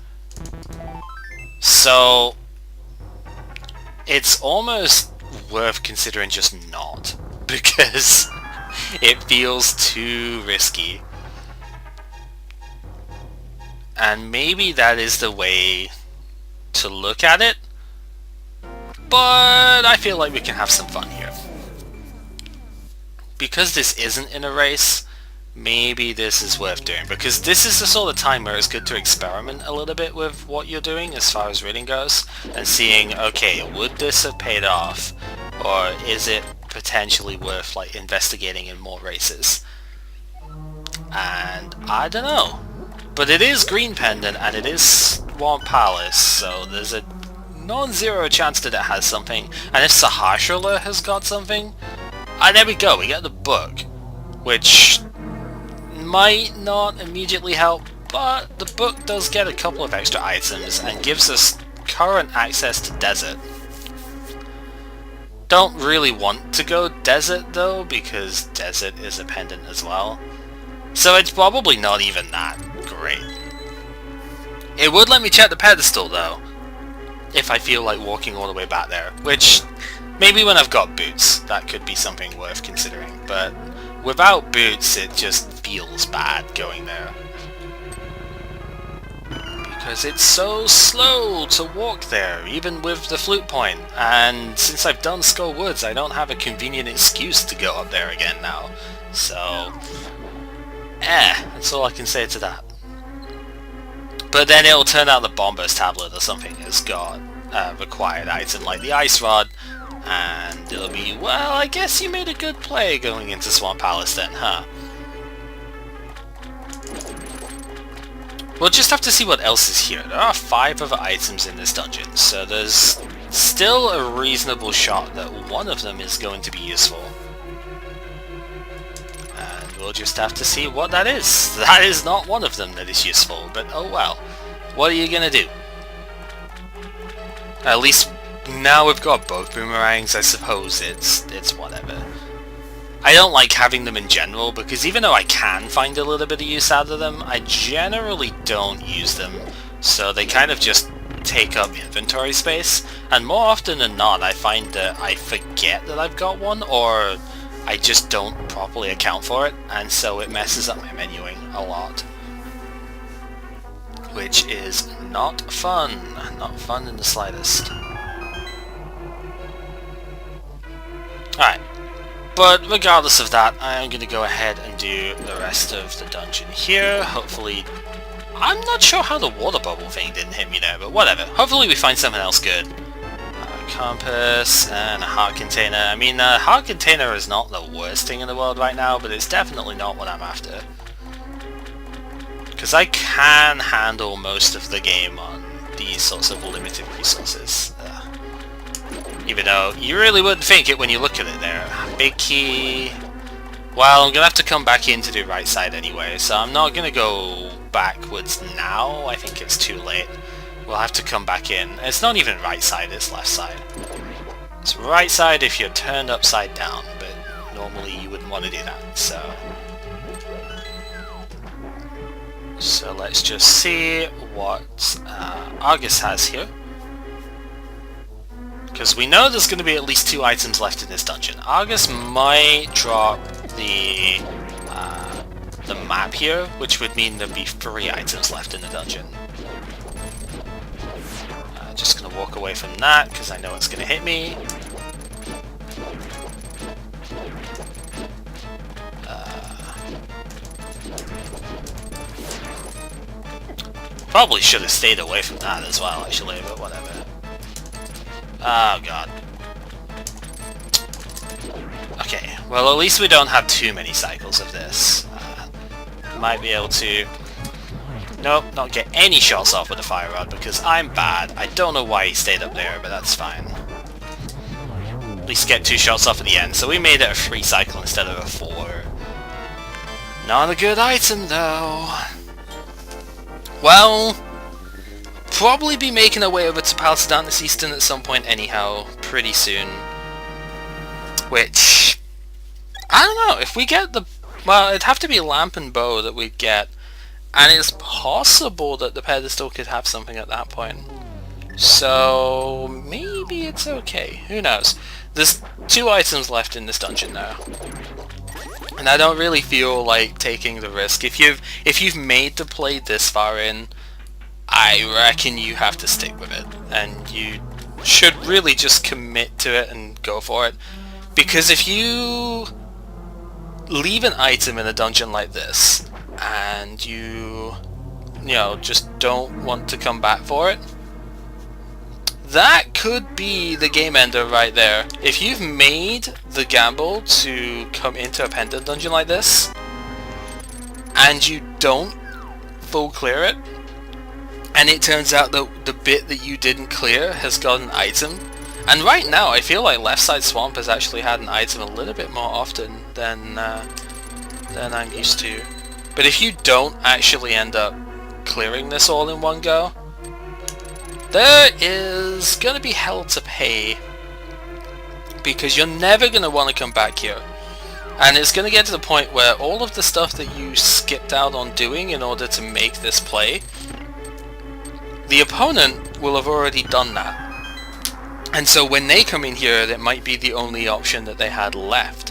So it's almost worth considering just not, because it feels too risky. And maybe that is the way to look at it, but I feel like we can have some fun here. Because this isn't in a race, maybe this is worth doing, because this is the sort of time where it's good to experiment a little bit with what you're doing as far as reading goes, and seeing, okay, would this have paid off, or is it potentially worth like investigating in more races. And I don't know. But it is Green Pendant and it is Swamp Palace, so there's a non-zero chance that it has something. And if Sahasrahla has got something, there we go, we get the book, which might not immediately help, but the book does get a couple of extra items and gives us current access to desert. Don't really want to go desert though, because desert is a pendant as well. So it's probably not even that great. It would let me check the pedestal though, if I feel like walking all the way back there, which maybe when I've got boots, that could be something worth considering, but without boots it just feels bad going there. Because it's so slow to walk there, even with the flute point, and since I've done Skull Woods I don't have a convenient excuse to go up there again now, so that's all I can say to that. But then it'll turn out the Bombers tablet or something has got a required item like the Ice Rod, and it'll be, well, I guess you made a good play going into Swamp Palace then, huh? We'll just have to see what else is here. There are 5 other items in this dungeon, so there's still a reasonable shot that one of them is going to be useful. And we'll just have to see what that is. That is not one of them that is useful, but oh well. What are you gonna do? At least now we've got both boomerangs, I suppose it's whatever. I don't like having them in general, because even though I can find a little bit of use out of them, I generally don't use them, so they kind of just take up inventory space, and more often than not I find that I forget that I've got one, or I just don't properly account for it, and so it messes up my menuing a lot. Which is not fun. Not fun in the slightest. Alright. But regardless of that, I am going to go ahead and do the rest of the dungeon here. Hopefully... I'm not sure how the water bubble thing didn't hit me there, but whatever. Hopefully we find something else good. Compass and a heart container. I mean, a heart container is not the worst thing in the world right now, but it's definitely not what I'm after. Because I can handle most of the game on these sorts of limited resources. Even though you really wouldn't think it when you look at it there. Big key... Well, I'm going to have to come back in to do right side anyway, so I'm not going to go backwards now. I think it's too late. We'll have to come back in. It's not even right side, it's left side. It's right side if you're turned upside down, but normally you wouldn't want to do that, so... So let's just see what Argus has here. Because we know there's going to be at least 2 items left in this dungeon. Argus might drop the map here, which would mean there'd be 3 items left in the dungeon. Just going to walk away from that, because I know it's going to hit me. Probably should have stayed away from that as well, actually, but whatever. Oh god. Okay, well at least we don't have too many cycles of this. Might be able to... Nope, not get any shots off with the fire rod because I'm bad. I don't know why he stayed up there, but that's fine. At least get 2 shots off at the end, so we made it a 3 cycle instead of a 4. Not a good item though. Well... probably be making our way over to Palace of Darkness Eastern at some point anyhow, pretty soon. Which... I don't know, if we get the... Well, it'd have to be Lamp and Bow that we'd get. And it's possible that the pedestal could have something at that point. So... maybe it's okay. Who knows? There's 2 items left in this dungeon now. And I don't really feel like taking the risk. If you've made the play this far in... I reckon you have to stick with it, and you should really just commit to it and go for it, because if you leave an item in a dungeon like this, and you know, just don't want to come back for it, that could be the game ender right there. If you've made the gamble to come into a pendant dungeon like this, and you don't full clear it, and it turns out that the bit that you didn't clear has got an item, and right now I feel like Left Side Swamp has actually had an item a little bit more often than I'm used to. But if you don't actually end up clearing this all in one go, there is going to be hell to pay, because you're never going to want to come back here. And it's going to get to the point where all of the stuff that you skipped out on doing in order to make this play, the opponent will have already done that. And so when they come in here, that might be the only option that they had left.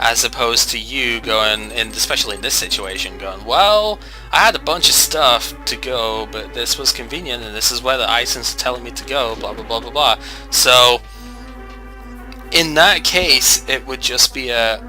As opposed to you going, and especially in this situation, going, well, I had a bunch of stuff to go, but this was convenient, and this is where the items are telling me to go, blah blah blah blah blah. So, in that case, it would just be a,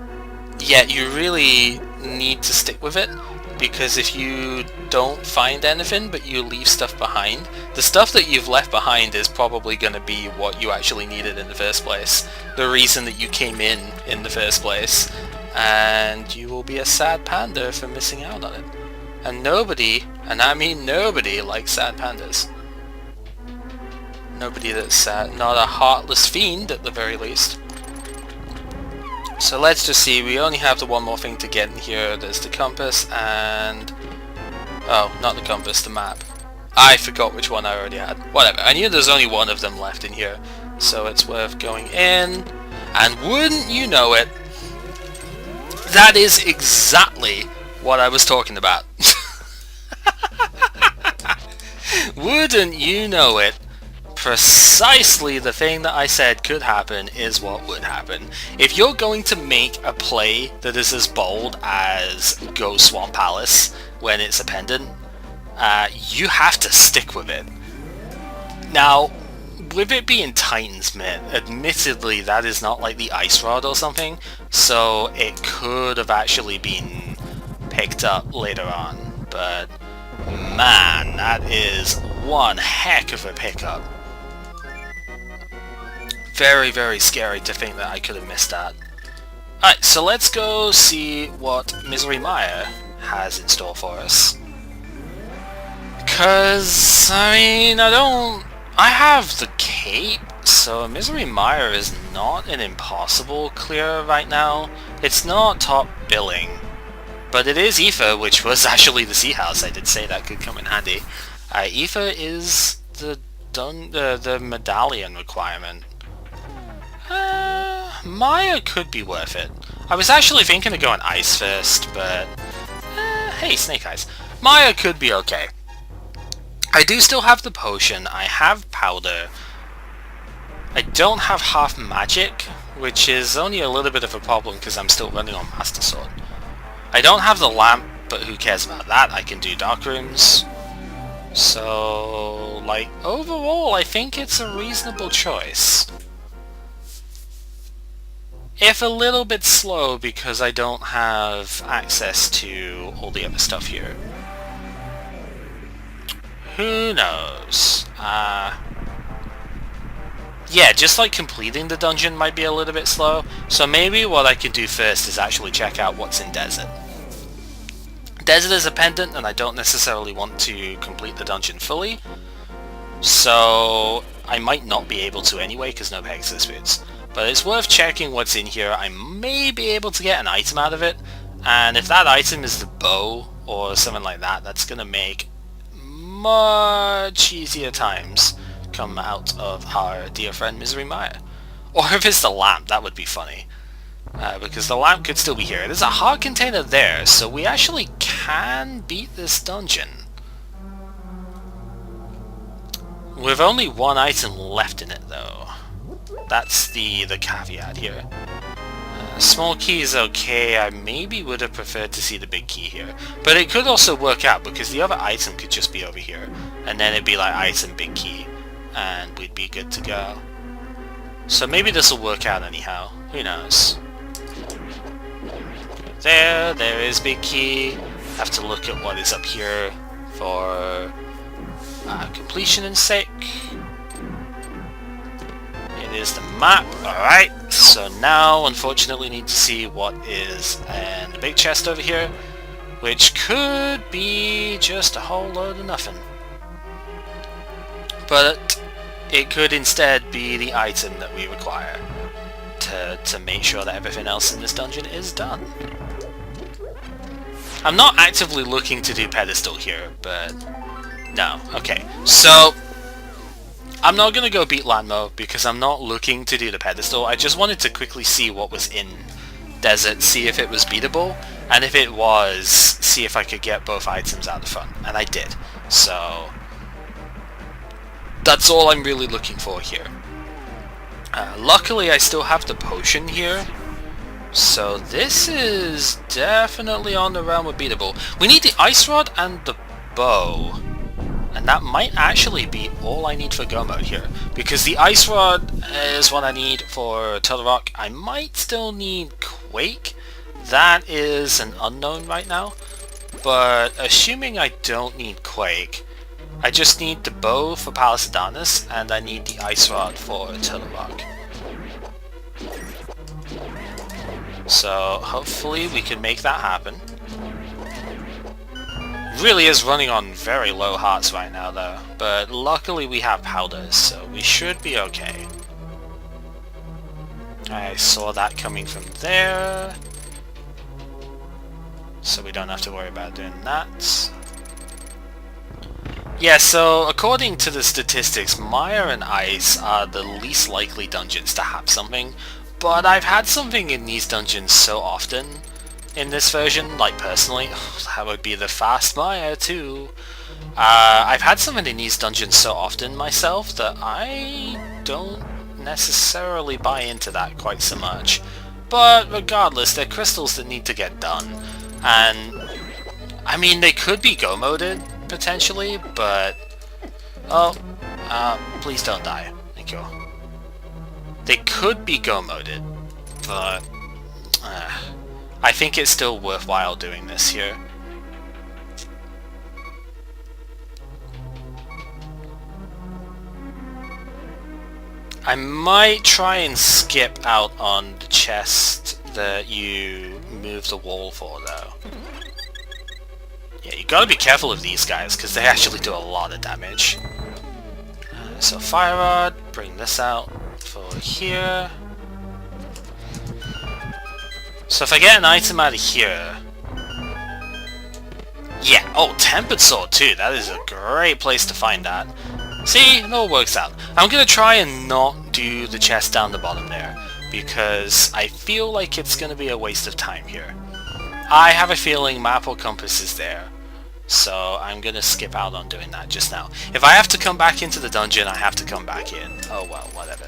yeah, you really need to stick with it, because if you don't find anything, but you leave stuff behind, the stuff that you've left behind is probably going to be what you actually needed in the first place. The reason that you came in the first place. And you will be a sad panda for missing out on it. And nobody, and I mean nobody, likes sad pandas. Nobody that's sad. Not a heartless fiend, at the very least. So let's just see, we only have the one more thing to get in here. There's the compass and... oh, not the compass, the map. I forgot which one I already had. Whatever, I knew there's only one of them left in here. So it's worth going in. And wouldn't you know it, that is exactly what I was talking about. Wouldn't you know it, precisely the thing that I said could happen is what would happen. If you're going to make a play that is as bold as Go Swamp Palace when it's a pendant, you have to stick with it. Now, with it being Titan's Mitt, admittedly that is not like the Ice Rod or something, so it could have actually been picked up later on, but man, that is one heck of a pickup. Very, very scary to think that I could have missed that. Alright, so let's go see what Misery Maya has in store for us. Because, I mean, I have the cape, so Misery Maya is not an impossible clear right now. It's not top billing, but it is Aoife, which was actually the Sea House. I did say that could come in handy. Aoife is the medallion requirement. Maya could be worth it. I was actually thinking of going Ice first, but hey, Snake Eyes. Maya could be okay. I do still have the potion, I have powder. I don't have half magic, which is only a little bit of a problem because I'm still running on Master Sword. I don't have the lamp, but who cares about that? I can do dark rooms. So, like, overall, I think it's a reasonable choice. If a little bit slow because I don't have access to all the other stuff here. Who knows? Yeah, just like completing the dungeon might be a little bit slow, so maybe what I could do first is actually check out what's in Desert. Desert is a pendant, and I don't necessarily want to complete the dungeon fully, so I might not be able to anyway, because no Pegasus boots. But it's worth checking what's in here. I may be able to get an item out of it, and if that item is the bow, or something like that, that's going to make much easier times come out of our dear friend Misery Maya. Or if it's the lamp, that would be funny. Because the lamp could still be here. There's a heart container there, so we actually can beat this dungeon. With only one item left in it, though. That's the caveat here. Small key is okay. I maybe would have preferred to see the big key here. But it could also work out, because the other item could just be over here. And then it'd be like item, big key. And we'd be good to go. So maybe this will work out anyhow. Who knows? There is big key. Have to look at what is up here for completion and sake. It is the map. Alright, so now unfortunately need to see what is in the big chest over here, which could be just a whole load of nothing. But it could instead be the item that we require to make sure that everything else in this dungeon is done. I'm not actively looking to do pedestal here, but no. Okay, so I'm not going to go beat land mode because I'm not looking to do the pedestal. I just wanted to quickly see what was in desert, see if it was beatable, and if it was, see if I could get both items out the front, and I did. So that's all I'm really looking for here. Luckily I still have the potion here, so this is definitely on the realm of beatable. We need the ice rod and the bow, and that might actually be all I need for go mode here, because the ice rod is what I need for Turtle Rock. I might still need Quake. That is an unknown right now, but assuming I don't need Quake, I just need the bow for Palace of Darkness, and I need the ice rod for Turtle Rock. So hopefully we can make that happen. Really is running on very low hearts right now though, but luckily we have powders, so we should be okay. I saw that coming from there, so we don't have to worry about doing that. Yeah, so according to the statistics, Mire and Ice are the least likely dungeons to have something, but I've had something in these dungeons so often in this version, like personally, that would be the fast Mire too. I've had something in these dungeons so often myself that I don't necessarily buy into that quite so much. But regardless, they're crystals that need to get done, and I mean they could be go moded potentially, but please don't die. Thank you. They could be go moded, but I think it's still worthwhile doing this here. I might try and skip out on the chest that you move the wall for though. Yeah, you gotta be careful of these guys because they actually do a lot of damage. So Fire Rod, bring this out for here. So if I get an item out of here... Yeah, oh, Tempered Sword too, that is a great place to find that. See, it all works out. I'm gonna try and not do the chest down the bottom there, because I feel like it's gonna be a waste of time here. I have a feeling map or compass is there, so I'm gonna skip out on doing that just now. If I have to come back into the dungeon, I have to come back in. Oh well, whatever.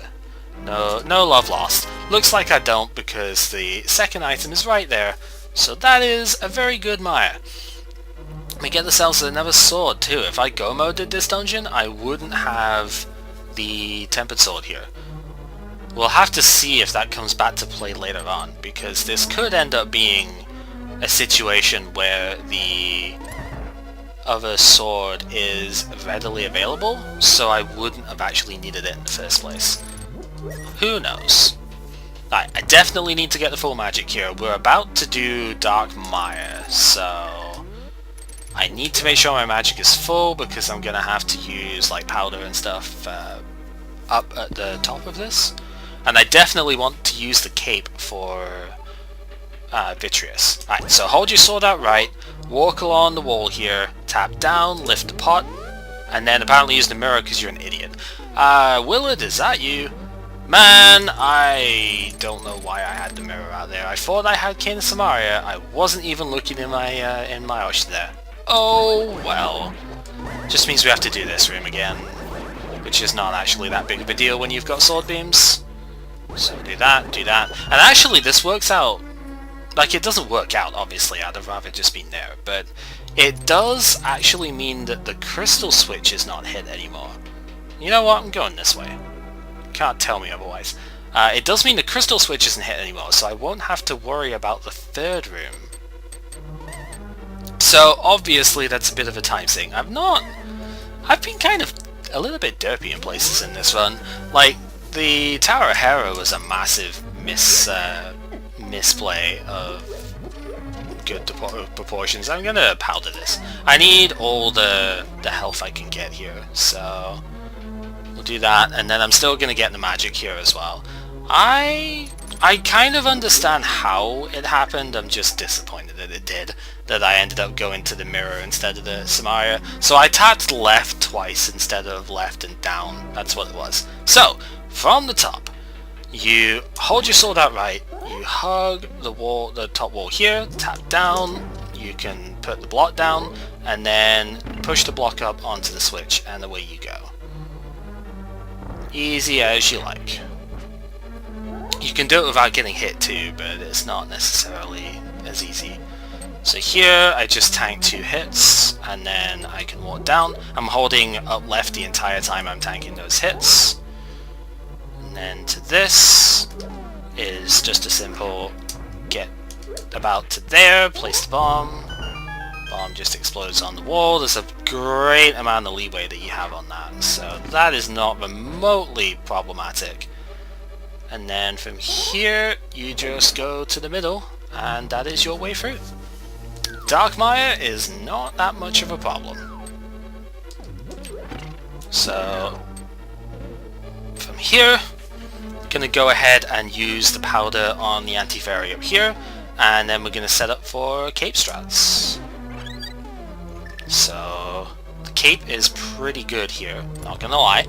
No love lost. Looks like I don't, because the second item is right there, so that is a very good Mire. We get ourselves another sword too. If I go moded this dungeon, I wouldn't have the Tempered Sword here. We'll have to see if that comes back to play later on, because this could end up being a situation where the other sword is readily available, so I wouldn't have actually needed it in the first place. Who knows? Right, I definitely need to get the full magic here. We're about to do Dark Mire, so I need to make sure my magic is full, because I'm gonna have to use like powder and stuff up at the top of this. And I definitely want to use the cape for Vitreous. Alright, so hold your sword out right, walk along the wall here, tap down, lift the pot, and then apparently use the mirror because you're an idiot. Willard, is that you? Man, I don't know why I had the mirror out there. I thought I had Cane of Samaria. I wasn't even looking in my ocean there. Oh well. Just means we have to do this room again, which is not actually that big of a deal when you've got sword beams. So do that, and actually this works out. Like, it doesn't work out, obviously, I'd have rather just been there, but it does actually mean that the crystal switch is not hit anymore. You know what, I'm going this way. Can't tell me otherwise. It does mean the crystal switch isn't hit anymore, so I won't have to worry about the third room. So, obviously, that's a bit of a time sink. I've been kind of a little bit derpy in places in this run. Like, the Tower of Hera was a massive misplay of good proportions. I'm gonna powder this. I need all the health I can get here, so we'll do that, and then I'm still gonna get the magic here as well. I kind of understand how it happened. I'm just disappointed that it did, that I ended up going to the mirror instead of the Samaria. So I tapped left twice instead of left and down. That's what it was. So from the top, you hold your sword out right, you hug the wall, the top wall here, tap down, you can put the block down, and then push the block up onto the switch, and away you go. Easy as you like. You can do it without getting hit too, but it's not necessarily as easy. So here I just tank 2 hits, and then I can walk down. I'm holding up left the entire time I'm tanking those hits. And then to this is just a simple get about to there, place the bomb. Bomb just explodes on the wall. There's a great amount of leeway that you have on that, so that is not remotely problematic. And then from here you just go to the middle, and that is your way through. Darkmire is not that much of a problem. So from here, gonna go ahead and use the powder on the anti-fairy up here, and then we're gonna set up for cape strats. So the cape is pretty good here, not gonna lie.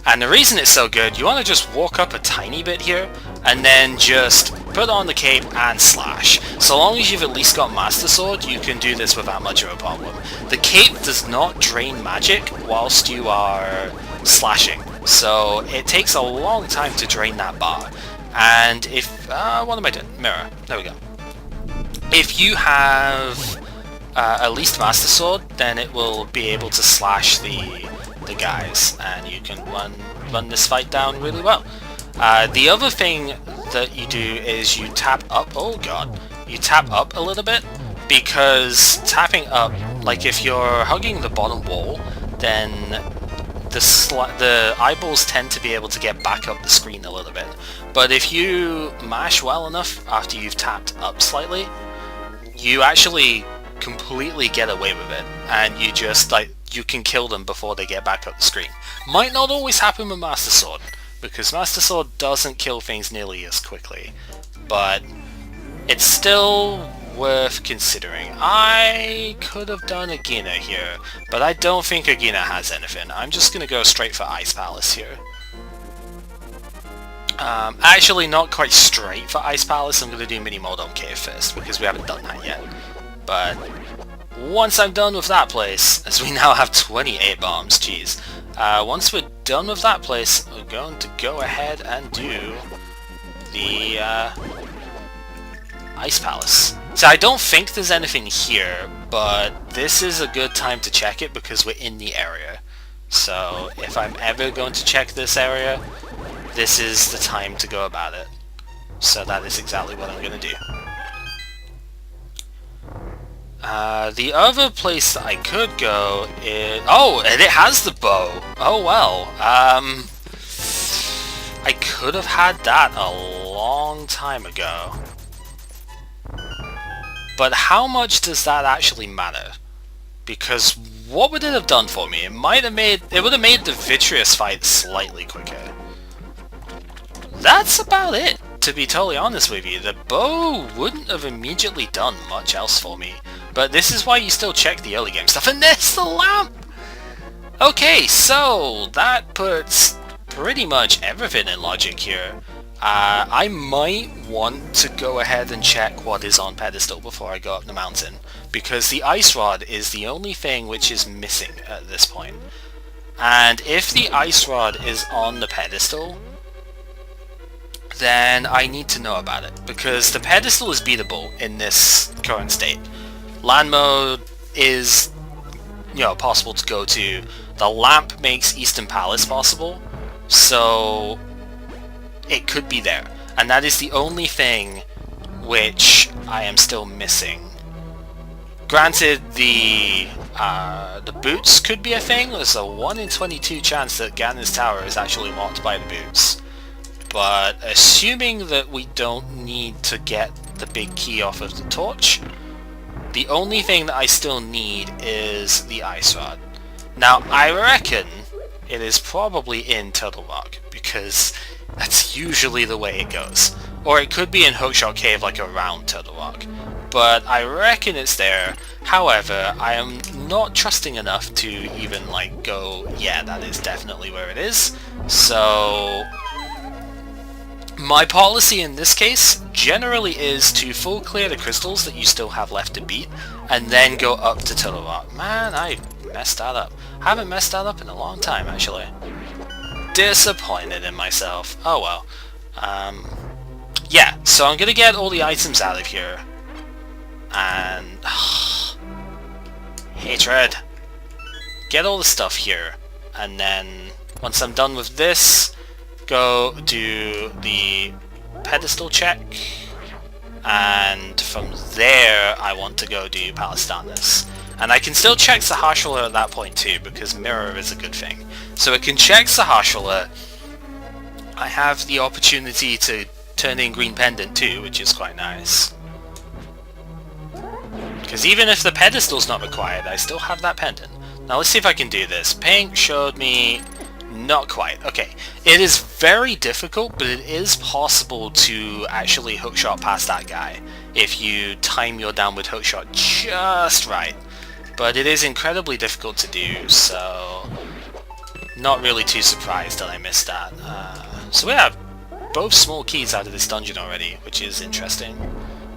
And the reason it's so good, you want to just walk up a tiny bit here, and then just put on the cape and slash. So long as you've at least got Master Sword, you can do this without much of a problem. The cape does not drain magic whilst you are slashing, so it takes a long time to drain that bar. And if, what am I doing? Mirror. There we go. If you have at least Master Sword, then it will be able to slash the guys, and you can run this fight down really well. The other thing that you do is you tap up, oh god, you tap up a little bit, because tapping up, like if you're hugging the bottom wall, then the eyeballs tend to be able to get back up the screen a little bit. But if you mash well enough after you've tapped up slightly, you actually completely get away with it, and you just you can kill them before they get back up the screen. Might not always happen with Master Sword, because Master Sword doesn't kill things nearly as quickly, but it's still worth considering. I could have done a Gina here, but I don't think a Gina has anything. I'm just gonna go straight for Ice Palace here. Actually not quite straight for Ice Palace, I'm gonna do Mini Mode on Cave first, because we haven't done that yet. But once I'm done with that place, as we now have 28 bombs, jeez. Once we're done with that place, we're going to go ahead and do the Ice Palace. So I don't think there's anything here, but this is a good time to check it because we're in the area. So if I'm ever going to check this area, this is the time to go about it. So that is exactly what I'm going to do. The other place that I could go is... oh, and it has the bow! Oh well, I could have had that a long time ago. But how much does that actually matter? Because what would it have done for me? It would have made the Vitreous fight slightly quicker. That's about it, to be totally honest with you. The bow wouldn't have immediately done much else for me. But this is why you still check the early game stuff, and there's the lamp! Okay, so that puts pretty much everything in logic here. I might want to go ahead and check what is on pedestal before I go up the mountain, because the ice rod is the only thing which is missing at this point. And if the ice rod is on the pedestal, then I need to know about it, because the pedestal is beatable in this current state. Land mode is, possible to go to. The lamp makes Eastern Palace possible, so it could be there. And that is the only thing which I am still missing. Granted, the boots could be a thing. There's a 1 in 22 chance that Ganon's tower is actually locked by the boots. But assuming that we don't need to get the big key off of the torch, the only thing that I still need is the ice rod. Now, I reckon it is probably in Turtle Rock, because that's usually the way it goes. Or it could be in Hookshot Cave, like around Turtle Rock. But I reckon it's there. However, I am not trusting enough to even like go, yeah, that is definitely where it is. So my policy in this case generally is to full clear the crystals that you still have left to beat, and then go up to Turtle Rock. Man, I messed that up. Haven't messed that up in a long time, actually. Disappointed in myself. Oh well. Yeah, so I'm gonna get all the items out of here. And hatred. Get all the stuff here, and then once I'm done with this, go do the pedestal check, and from there I want to go do Palastanis. And I can still check Sahashala at that point too, because mirror is a good thing. So I can check Sahashala. I have the opportunity to turn in Green Pendant too, which is quite nice. Because even if the pedestal's not required, I still have that pendant. Now let's see if I can do this. Pink showed me... not quite. Okay. It is very difficult, but it is possible to actually hookshot past that guy if you time your downward hookshot just right. But it is incredibly difficult to do, so... not really too surprised that I missed that. So we have both small keys out of this dungeon already, which is interesting.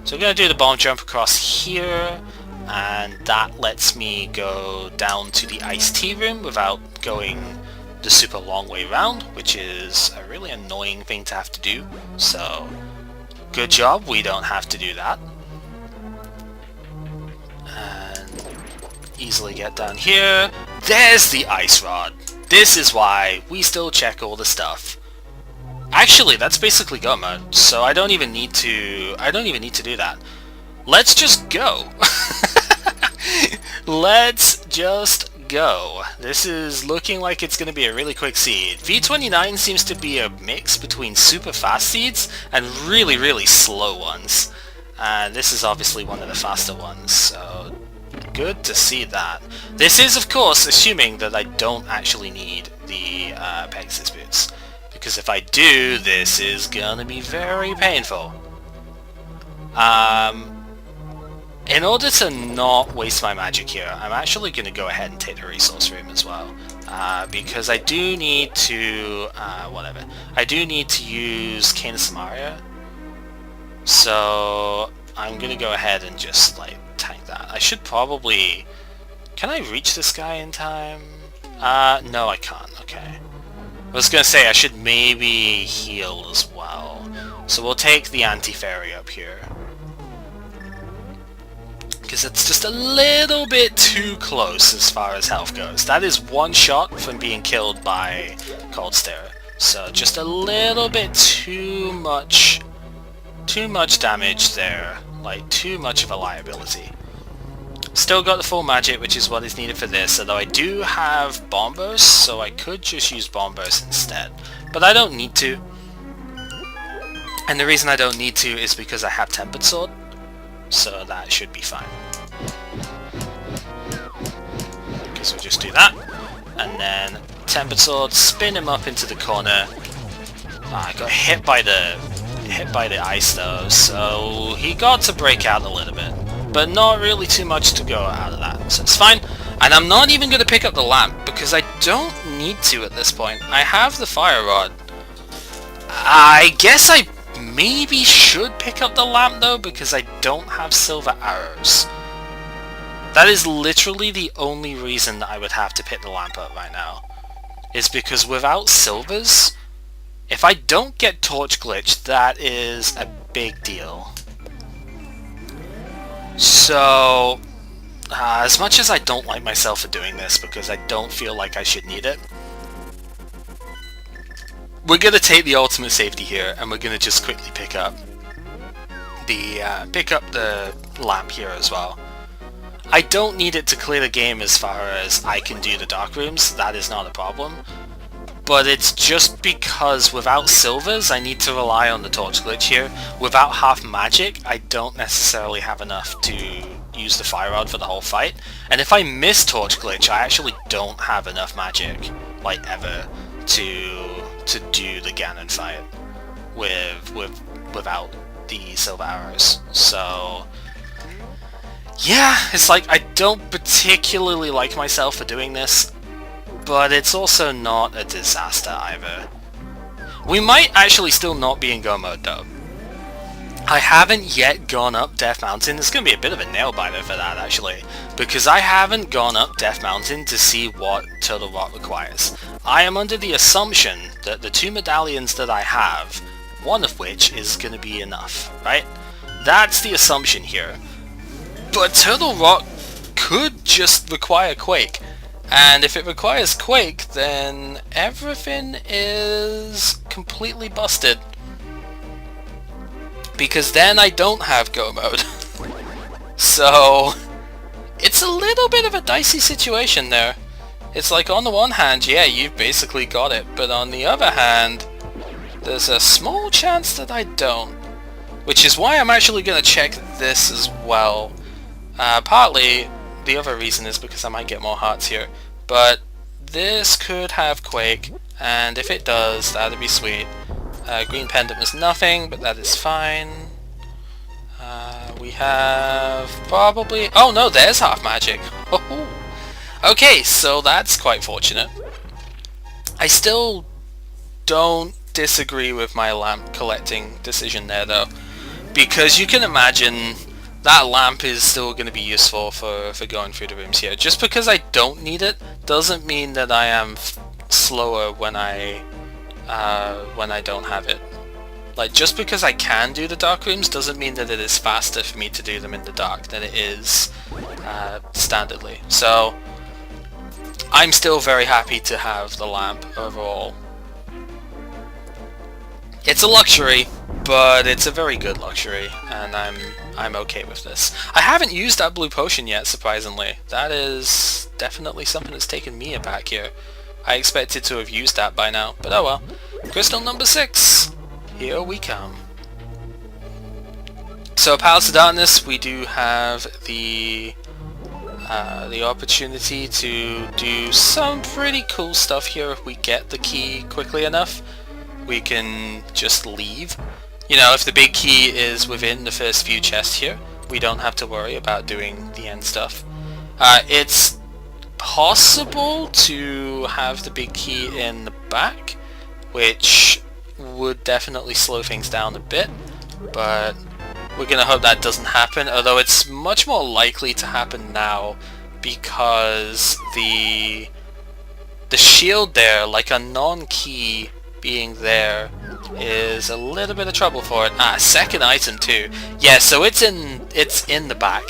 So we're going to do the bomb jump across here, and that lets me go down to the iced tea room without going the super long way round, which is a really annoying thing to have to do. So good job, we don't have to do that. And easily get down here. There's the ice rod. This is why we still check all the stuff. Actually, that's basically go mode, so I don't even need to do that. Let's just go. Let's just go. This is looking like it's going to be a really quick seed. V29 seems to be a mix between super fast seeds and really, really slow ones. This is obviously one of the faster ones, so good to see that. This is, of course, assuming that I don't actually need the Pegasus boots. Because if I do, this is gonna be very painful. In order to not waste my magic here, I'm actually gonna go ahead and take the resource room as well. Because I do need to, I do need to use Cane of Samaria. So I'm gonna go ahead and just, like, tank that. I should probably... Can I reach this guy in time? No I can't, okay. I was going to say I should maybe heal as well. So we'll take the anti-fairy up here. Because it's just a little bit too close as far as health goes. That is one shot from being killed by Cold Stare. So just a little bit too much damage there. Like, too much of a liability. Still got the full magic, which is what is needed for this, although I do have Bomb Burst, so I could just use Bomb Burst instead. But I don't need to. And the reason I don't need to is because I have Tempered Sword, so that should be fine. Okay, so we'll just do that. And then Tempered Sword, spin him up into the corner. I got hit by the ice though, so he got to break out a little bit. But not really too much to go out of that, so it's fine. And I'm not even going to pick up the lamp, because I don't need to at this point. I have the fire rod. I guess I maybe should pick up the lamp though, because I don't have silver arrows. That is literally the only reason that I would have to pick the lamp up right now. Is because without silvers, if I don't get torch glitch, that is a big deal. So, as much as I don't like myself for doing this because I don't feel like I should need it, we're going to take the ultimate safety here and we're going to just quickly pick up the lamp here as well. I don't need it to clear the game as far as I can do the dark rooms, that is not a problem. But it's just because without silvers I need to rely on the torch glitch here. Without half magic I don't necessarily have enough to use the fire rod for the whole fight. And if I miss torch glitch I actually don't have enough magic, like ever, to do the Ganon fight without the silver arrows. So yeah, it's like I don't particularly like myself for doing this, but it's also not a disaster either. We might actually still not be in go mode though. I haven't yet gone up Death Mountain. It's going to be a bit of a nail biter for that actually, because I haven't gone up Death Mountain to see what Turtle Rock requires. I am under the assumption that the 2 medallions that I have, one of which is going to be enough, right? That's the assumption here. But Turtle Rock could just require Quake. And if it requires Quake, then everything is completely busted. Because then I don't have go mode. So it's a little bit of a dicey situation there. It's like on the one hand, yeah, you've basically got it, but on the other hand, there's a small chance that I don't. Which is why I'm actually going to check this as well. Partly, the other reason is because I might get more hearts here. But this could have Quake, and if it does, that'd be sweet. Green Pendant was nothing, but that is fine. We have probably... Oh no, there's half magic! Oh, okay, so that's quite fortunate. I still don't disagree with my lamp collecting decision there though, because you can imagine that lamp is still going to be useful for going through the rooms here. Just because I don't need it doesn't mean that I am slower when I don't have it. Like, just because I can do the dark rooms doesn't mean that it is faster for me to do them in the dark than it is standardly. So I'm still very happy to have the lamp overall. It's a luxury, but it's a very good luxury, and I'm okay with this. I haven't used that blue potion yet, surprisingly. That is definitely something that's taken me aback here. I expected to have used that by now, but oh well. Crystal number 6! Here we come. So, Palace of Darkness, we do have the opportunity to do some pretty cool stuff here if we get the key quickly enough. We can just leave. You know, if the big key is within the first few chests here, we don't have to worry about doing the end stuff. It's possible to have the big key in the back, which would definitely slow things down a bit, but we're gonna hope that doesn't happen, although it's much more likely to happen now because the shield there, like a non-key being there, is a little bit of trouble for it. Second item too. Yeah, so it's in the back.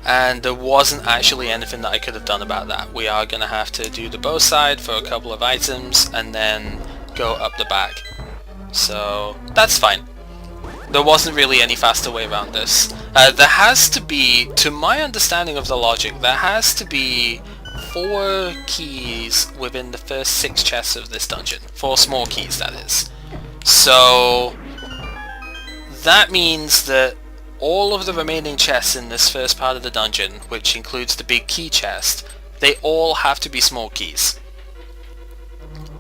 And there wasn't actually anything that I could have done about that. We are going to have to do the both side for a couple of items and then go up the back. So that's fine. There wasn't really any faster way around this. There has to be, to my understanding of the logic, there has to be 4 keys within the first 6 chests of this dungeon. 4 small keys, that is. So that means that all of the remaining chests in this first part of the dungeon, which includes the big key chest, they all have to be small keys.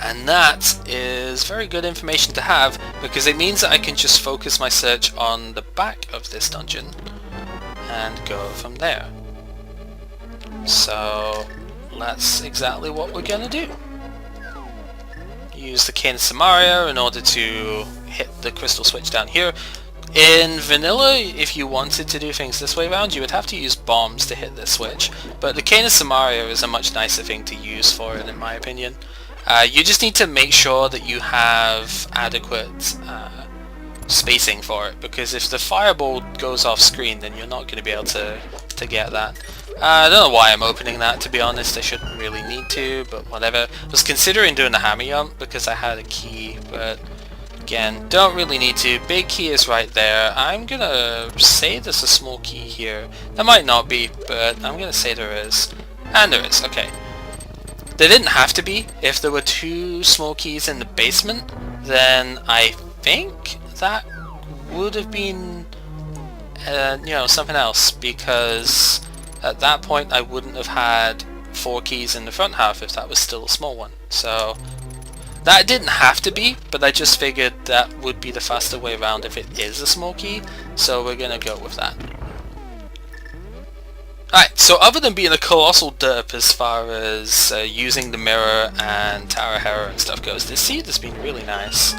And that is very good information to have, because it means that I can just focus my search on the back of this dungeon and go from there. So that's exactly what we're gonna do. Use the Cane of Samaria in order to hit the crystal switch down here. In vanilla, if you wanted to do things this way around, you would have to use bombs to hit this switch, but the Cane of Samaria is a much nicer thing to use for it, in my opinion. You just need to make sure that you have adequate spacing for it, because if the fireball goes off screen, then you're not going to be able to get that. I don't know why I'm opening that, to be honest. I shouldn't really need to, but whatever. I was considering doing the hammer jump because I had a key, but Again, don't really need to. Big key is right there. I'm gonna say there's a small key here. There might not be, but I'm gonna say there is. And there is, okay. There didn't have to be. If there were 2 small keys in the basement, then I think that would have been, you know, something else, because at that point I wouldn't have had 4 keys in the front half if that was still a small one. So that didn't have to be, but I just figured that would be the faster way around if it is a small key, so we're gonna go with that. Alright, so other than being a colossal derp as far as using the mirror and Tower Hera and stuff goes, this seed has been really nice.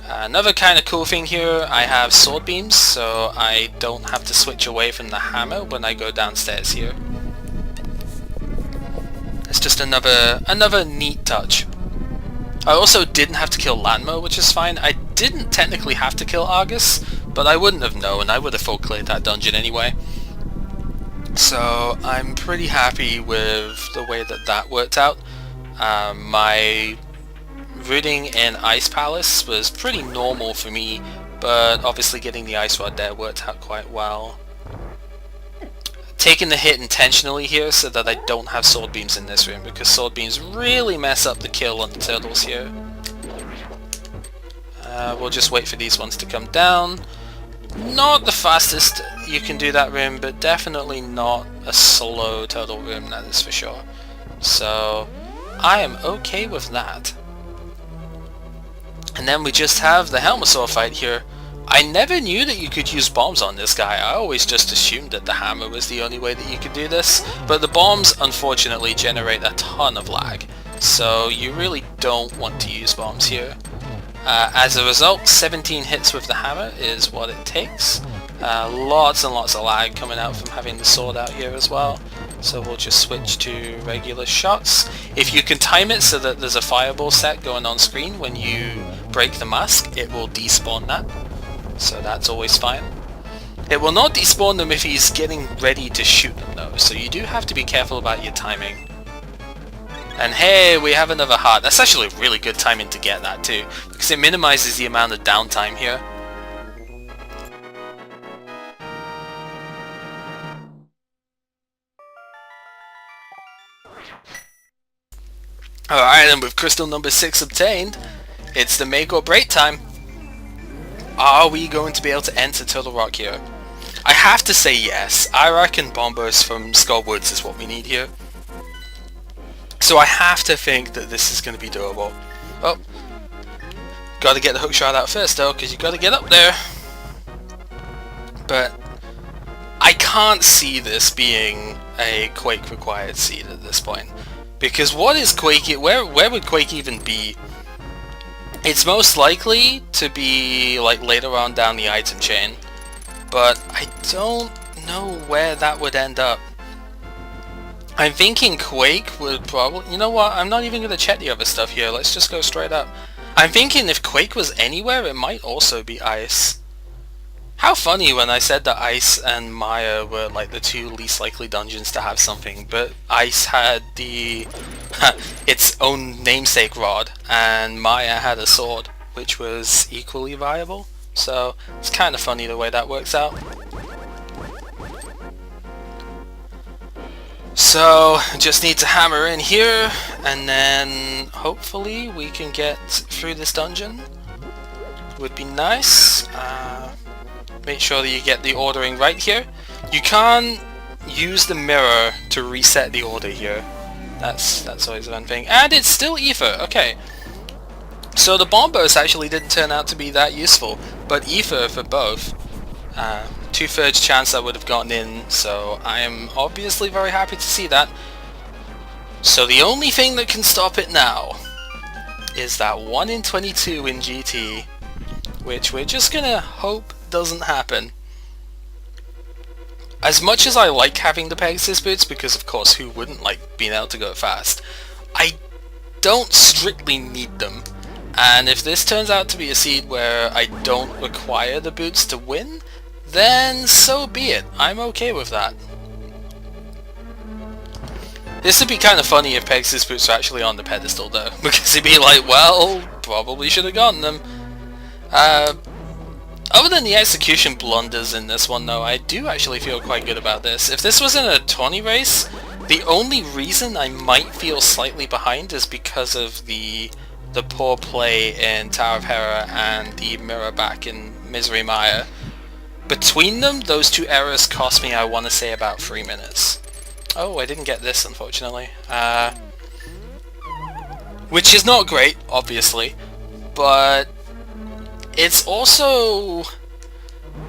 Another kind of cool thing here, I have sword beams, so I don't have to switch away from the hammer when I go downstairs here. It's just another neat touch. I also didn't have to kill Lanmo, which is fine. I didn't technically have to kill Argus, but I wouldn't have known. I would have full cleared that dungeon anyway. So I'm pretty happy with the way that that worked out. My rooting in Ice Palace was pretty normal for me, but obviously getting the Ice Rod there worked out quite well. Taking the hit intentionally here so that I don't have sword beams in this room, because sword beams really mess up the kill on the turtles here. We'll just wait for these ones to come down. Not the fastest you can do that room, but definitely not a slow turtle room, that is for sure. So I am okay with that. And then we just have the Helmasaur fight here. I never knew that you could use bombs on this guy. I always just assumed that the hammer was the only way that you could do this, but the bombs unfortunately generate a ton of lag, so you really don't want to use bombs here. As a result, 17 hits with the hammer is what it takes. Lots and lots of lag coming out from having the sword out here as well, so we'll just switch to regular shots. If you can time it so that there's a fireball set going on screen when you break the mask, it will despawn that. So that's always fine. It will not despawn them if he's getting ready to shoot them though, so you do have to be careful about your timing. And hey, we have another heart. That's actually really good timing to get that too, because it minimizes the amount of downtime here. Alright, and with crystal number 6 obtained, it's the make or break time. Are we going to be able to enter Turtle Rock here? I have to say yes. I reckon Bombos from Skull Woods is what we need here. So I have to think that this is going to be doable. Oh, got to get the hook shot out first though, because you got to get up there. But I can't see this being a Quake required seed at this point, because what is Quake? Where would Quake even be? It's most likely to be like later on down the item chain, but I don't know where that would end up. I'm thinking Quake would probably... You know what? I'm not even going to check the other stuff here. Let's just go straight up. I'm thinking if Quake was anywhere, it might also be Ice. How funny when I said that Ice and Maya were like the 2 least likely dungeons to have something, but Ice had the its own namesake rod, and Maya had a sword, which was equally viable. So it's kind of funny the way that works out. So just need to hammer in here, and then hopefully we can get through this dungeon. Would be nice. Make sure that you get the ordering right here. You can't use the mirror to reset the order here. That's always one thing. And it's still Ether, okay. So the bombos actually didn't turn out to be that useful, but Ether for both. 2/3 chance I would have gotten in, so I am obviously very happy to see that. So the only thing that can stop it now is that 1 in 22 in GT, which we're just gonna hope doesn't happen. As much as I like having the Pegasus boots, because of course who wouldn't like being able to go fast, I don't strictly need them. And if this turns out to be a seed where I don't require the boots to win, then so be it. I'm okay with that. This would be kind of funny if Pegasus boots were actually on the pedestal though, because he'd be like, well, probably should have gotten them. Other than the execution blunders in this one though, I do actually feel quite good about this. If this was in a tourney race, the only reason I might feel slightly behind is because of the poor play in Tower of Hera and the mirror back in Misery Mire. Between them, those two errors cost me, I want to say, about 3 minutes. Oh, I didn't get this, unfortunately. Which is not great, obviously, but it's also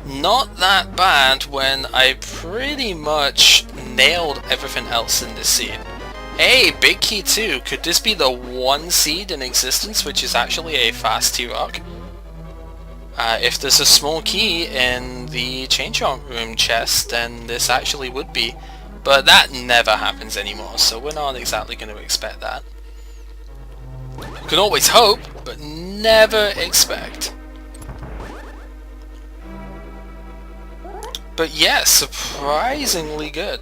not that bad when I pretty much nailed everything else in this seed. Hey, big key too. Could this be the one seed in existence which is actually a fast T-Rock? If there's a small key in the change room chest, then this actually would be. But that never happens anymore, so we're not exactly going to expect that. You can always hope, but never expect. But yeah, surprisingly good.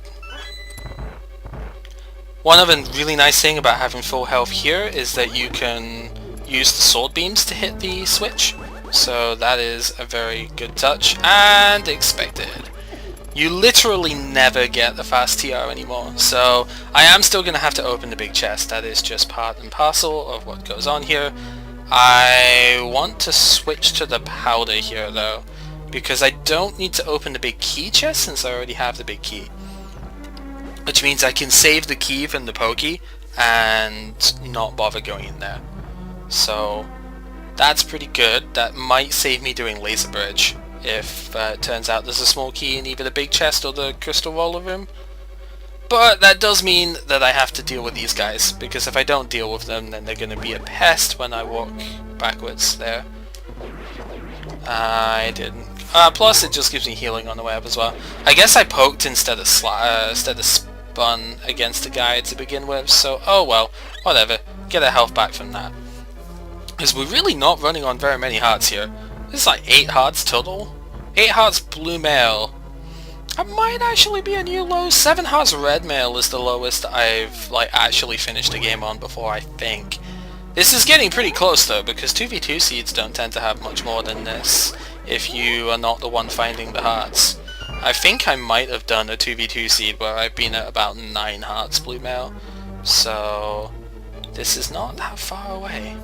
One other really nice thing about having full health here is that you can use the sword beams to hit the switch. So that is a very good touch, and expected. You literally never get the fast TR anymore, so I am still going to have to open the big chest. That is just part and parcel of what goes on here. I want to switch to the powder here though, because I don't need to open the big key chest since I already have the big key. Which means I can save the key from the pokey and not bother going in there. So that's pretty good. That might save me doing laser bridge if it turns out there's a small key in either the big chest or the crystal roller room. But that does mean that I have to deal with these guys, because if I don't deal with them then they're going to be a pest when I walk backwards there. I didn't. Plus it just gives me healing on the way up as well. I guess I poked instead of spun against a guy to begin with, so oh well, whatever. Get a health back from that. Because we're really not running on very many hearts here. This is like 8 hearts total. 8 hearts blue mail. That might actually be a new low. 7 hearts red mail is the lowest I've actually finished a game on before, I think. This is getting pretty close though, because 2v2 seeds don't tend to have much more than this if you are not the one finding the hearts. I think I might have done a 2v2 seed where I've been at about 9 hearts blue mail. So this is not that far away.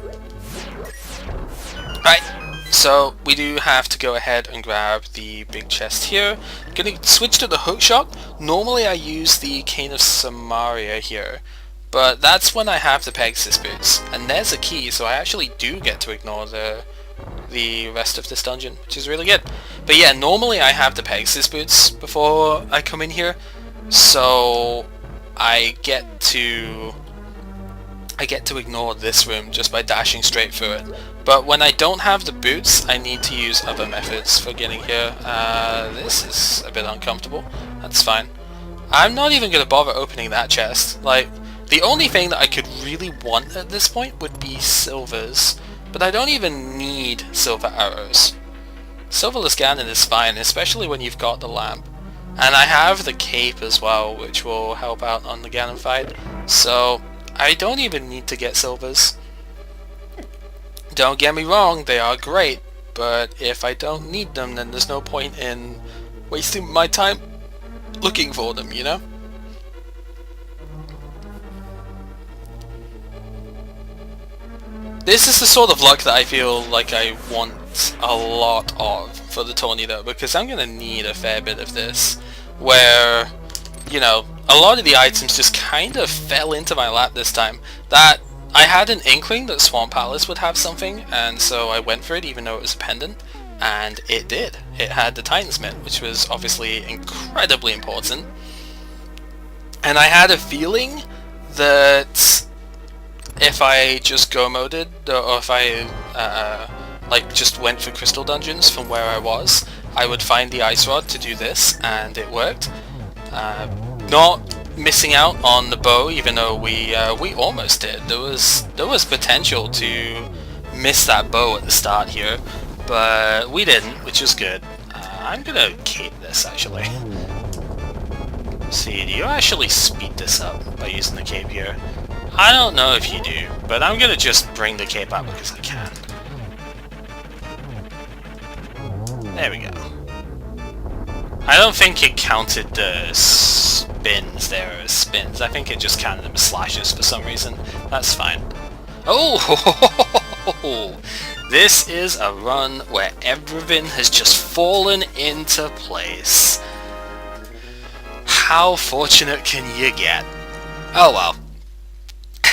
Right, so we do have to go ahead and grab the big chest here. Gonna switch to the hookshot. Normally I use the Cane of Samaria here, but that's when I have the Pegasus boots. And there's a key, so I actually do get to ignore the rest of this dungeon, which is really good. But yeah, normally I have the Pegasus boots before I come in here, so I get to ignore this room just by dashing straight through it. But when I don't have the boots, I need to use other methods for getting here. This is a bit uncomfortable. That's fine. I'm not even going to bother opening that chest. The only thing that I could really want at this point would be silvers. But I don't even need silver arrows. Silverless Ganon is fine, especially when you've got the lamp. And I have the cape as well, which will help out on the Ganon fight. So I don't even need to get silvers. Don't get me wrong, they are great, but if I don't need them, then there's no point in wasting my time looking for them, you know? This is the sort of luck that I feel like I want a lot of for the tourney though, because I'm going to need a fair bit of this, where, you know, a lot of the items just kind of fell into my lap this time. That I had an inkling that Swamp Palace would have something, and so I went for it even though it was a pendant, and it did. It had the Titan's Mitt, which was obviously incredibly important. And I had a feeling that if I just go moded, or if I just went for crystal dungeons from where I was, I would find the ice rod to do this, and it worked. Not missing out on the bow, even though we almost did. There was potential to miss that bow at the start here, but we didn't, which is good. I'm gonna cape this actually. See, do you actually speed this up by using the cape here? I don't know if you do, but I'm gonna just bring the cape up because I can. There we go. I don't think it counted the spins there as spins. I think it just counted them as slashes for some reason. That's fine. Oh! This is a run where everything has just fallen into place. How fortunate can you get? Oh well.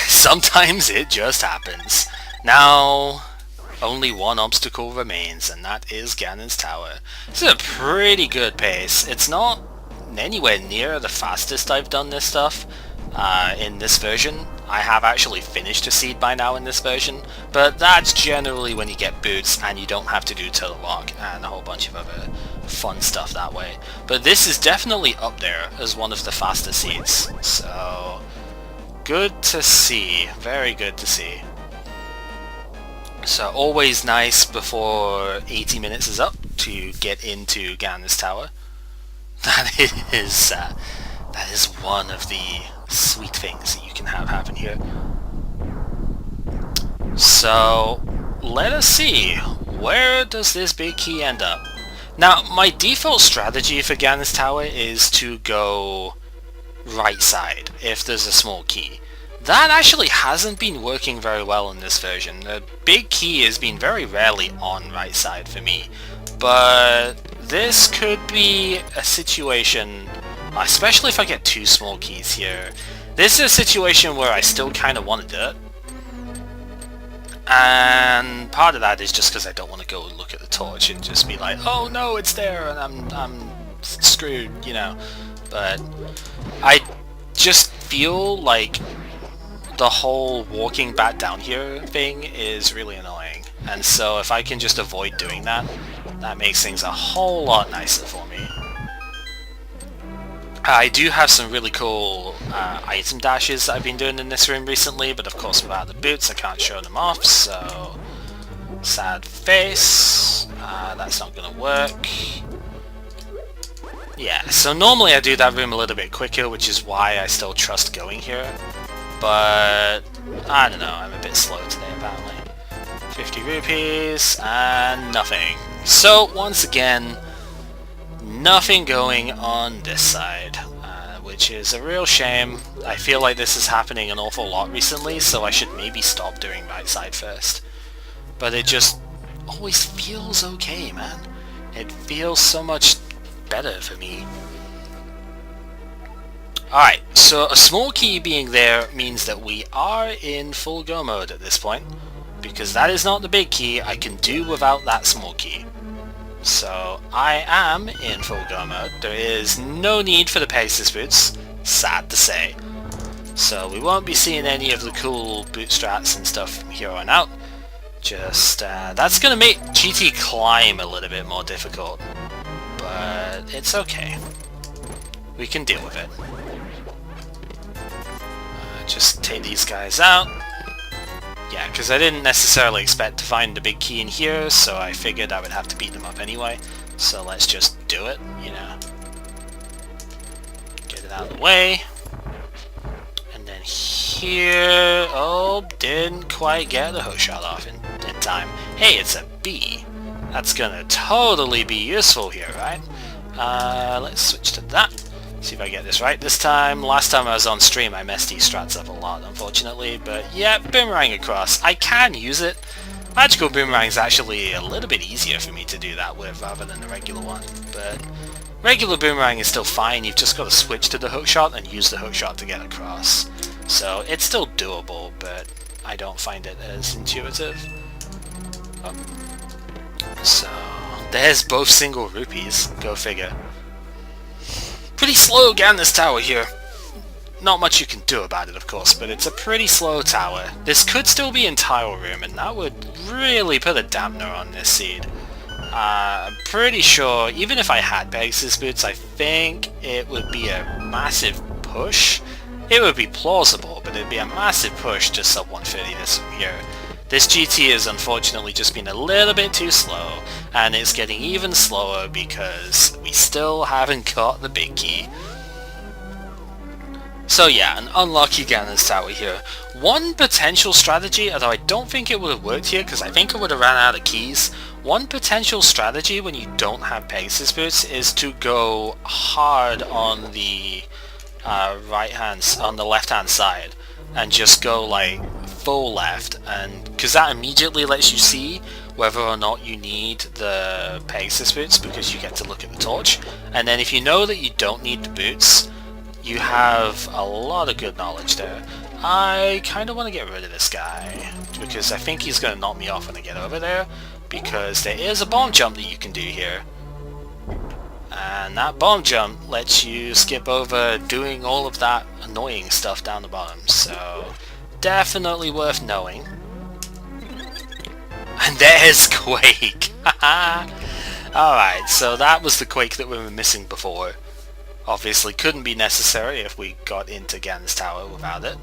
Sometimes it just happens. Now, only one obstacle remains, and that is Ganon's Tower. This is a pretty good pace. It's not anywhere near the fastest I've done this stuff in this version. I have actually finished a seed by now in this version, but that's generally when you get boots and you don't have to do Turtle Rock and a whole bunch of other fun stuff that way. But this is definitely up there as one of the faster seeds, so good to see, very good to see. So always nice before 80 minutes is up to get into Ganon's Tower. That is one of the sweet things that you can have happen here. So let us see, where does this big key end up? Now my default strategy for Ganon's Tower is to go right side if there's a small key. That actually hasn't been working very well in this version. The big key has been very rarely on right side for me, but this could be a situation, especially if I get two small keys here. This is a situation where I still kind of want to do it, and part of that is just because I don't want to go look at the torch and just be like, oh no, it's there, and I'm screwed, you know. But I just feel like the whole walking back down here thing is really annoying, and so if I can just avoid doing that, that makes things a whole lot nicer for me. I do have some really cool item dashes that I've been doing in this room recently, but of course without the boots I can't show them off, so sad face. That's not gonna work. Yeah, so normally I do that room a little bit quicker, which is why I still trust going here. But I don't know, I'm a bit slow today apparently. 50 rupees and nothing. So once again, nothing going on this side, which is a real shame. I feel like this is happening an awful lot recently, so I should maybe stop doing right side first. But it just always feels okay, man. It feels so much better for me. Alright, so a small key being there means that we are in full go mode at this point, because that is not the big key. I can do without that small key. So I am in full go mode. There is no need for the Pegasus boots, sad to say. So we won't be seeing any of the cool boot strats and stuff from here on out. Just, that's going to make GT climb a little bit more difficult, but it's okay. We can deal with it. Just take these guys out. Yeah, because I didn't necessarily expect to find the big key in here, so I figured I would have to beat them up anyway. So let's just do it, you know. Get it out of the way. And then here... Oh, didn't quite get the hook shot off in time. Hey, it's a B. That's gonna totally be useful here, right? Let's switch to that. See if I get this right this time. Last time I was on stream I messed these strats up a lot, unfortunately, but yeah, boomerang across. I can use it. Magical boomerang is actually a little bit easier for me to do that with rather than the regular one, but regular boomerang is still fine. You've just got to switch to the hookshot and use the hookshot to get across. So it's still doable, but I don't find it as intuitive. Oh. So there's both single rupees, go figure. Pretty slow Ganon's Tower here. Not much you can do about it, of course, but it's a pretty slow tower. This could still be in tile room, and that would really put a dampener on this seed. I'm pretty sure, even if I had Pegasus boots, I think it would be a massive push. It would be plausible, but it'd be a massive push to sub 130 this from here. This GT has unfortunately just been a little bit too slow, and it's getting even slower because we still haven't got the big key. So yeah, an unlucky Ganon's Tower here. One potential strategy, although I don't think it would have worked here because I think I would have ran out of keys. One potential strategy when you don't have Pegasus boots is to go hard on the on the left-hand side and just go like full left, and because that immediately lets you see whether or not you need the Pegasus boots because you get to look at the torch. And then if you know that you don't need the boots, you have a lot of good knowledge there. I kind of want to get rid of this guy because I think he's going to knock me off when I get over there, because there is a bomb jump that you can do here. And that bomb jump lets you skip over doing all of that annoying stuff down the bottom, so definitely worth knowing. And there's Quake! Alright, so that was the Quake that we were missing before. Obviously couldn't be necessary if we got into Ganon's Tower without it.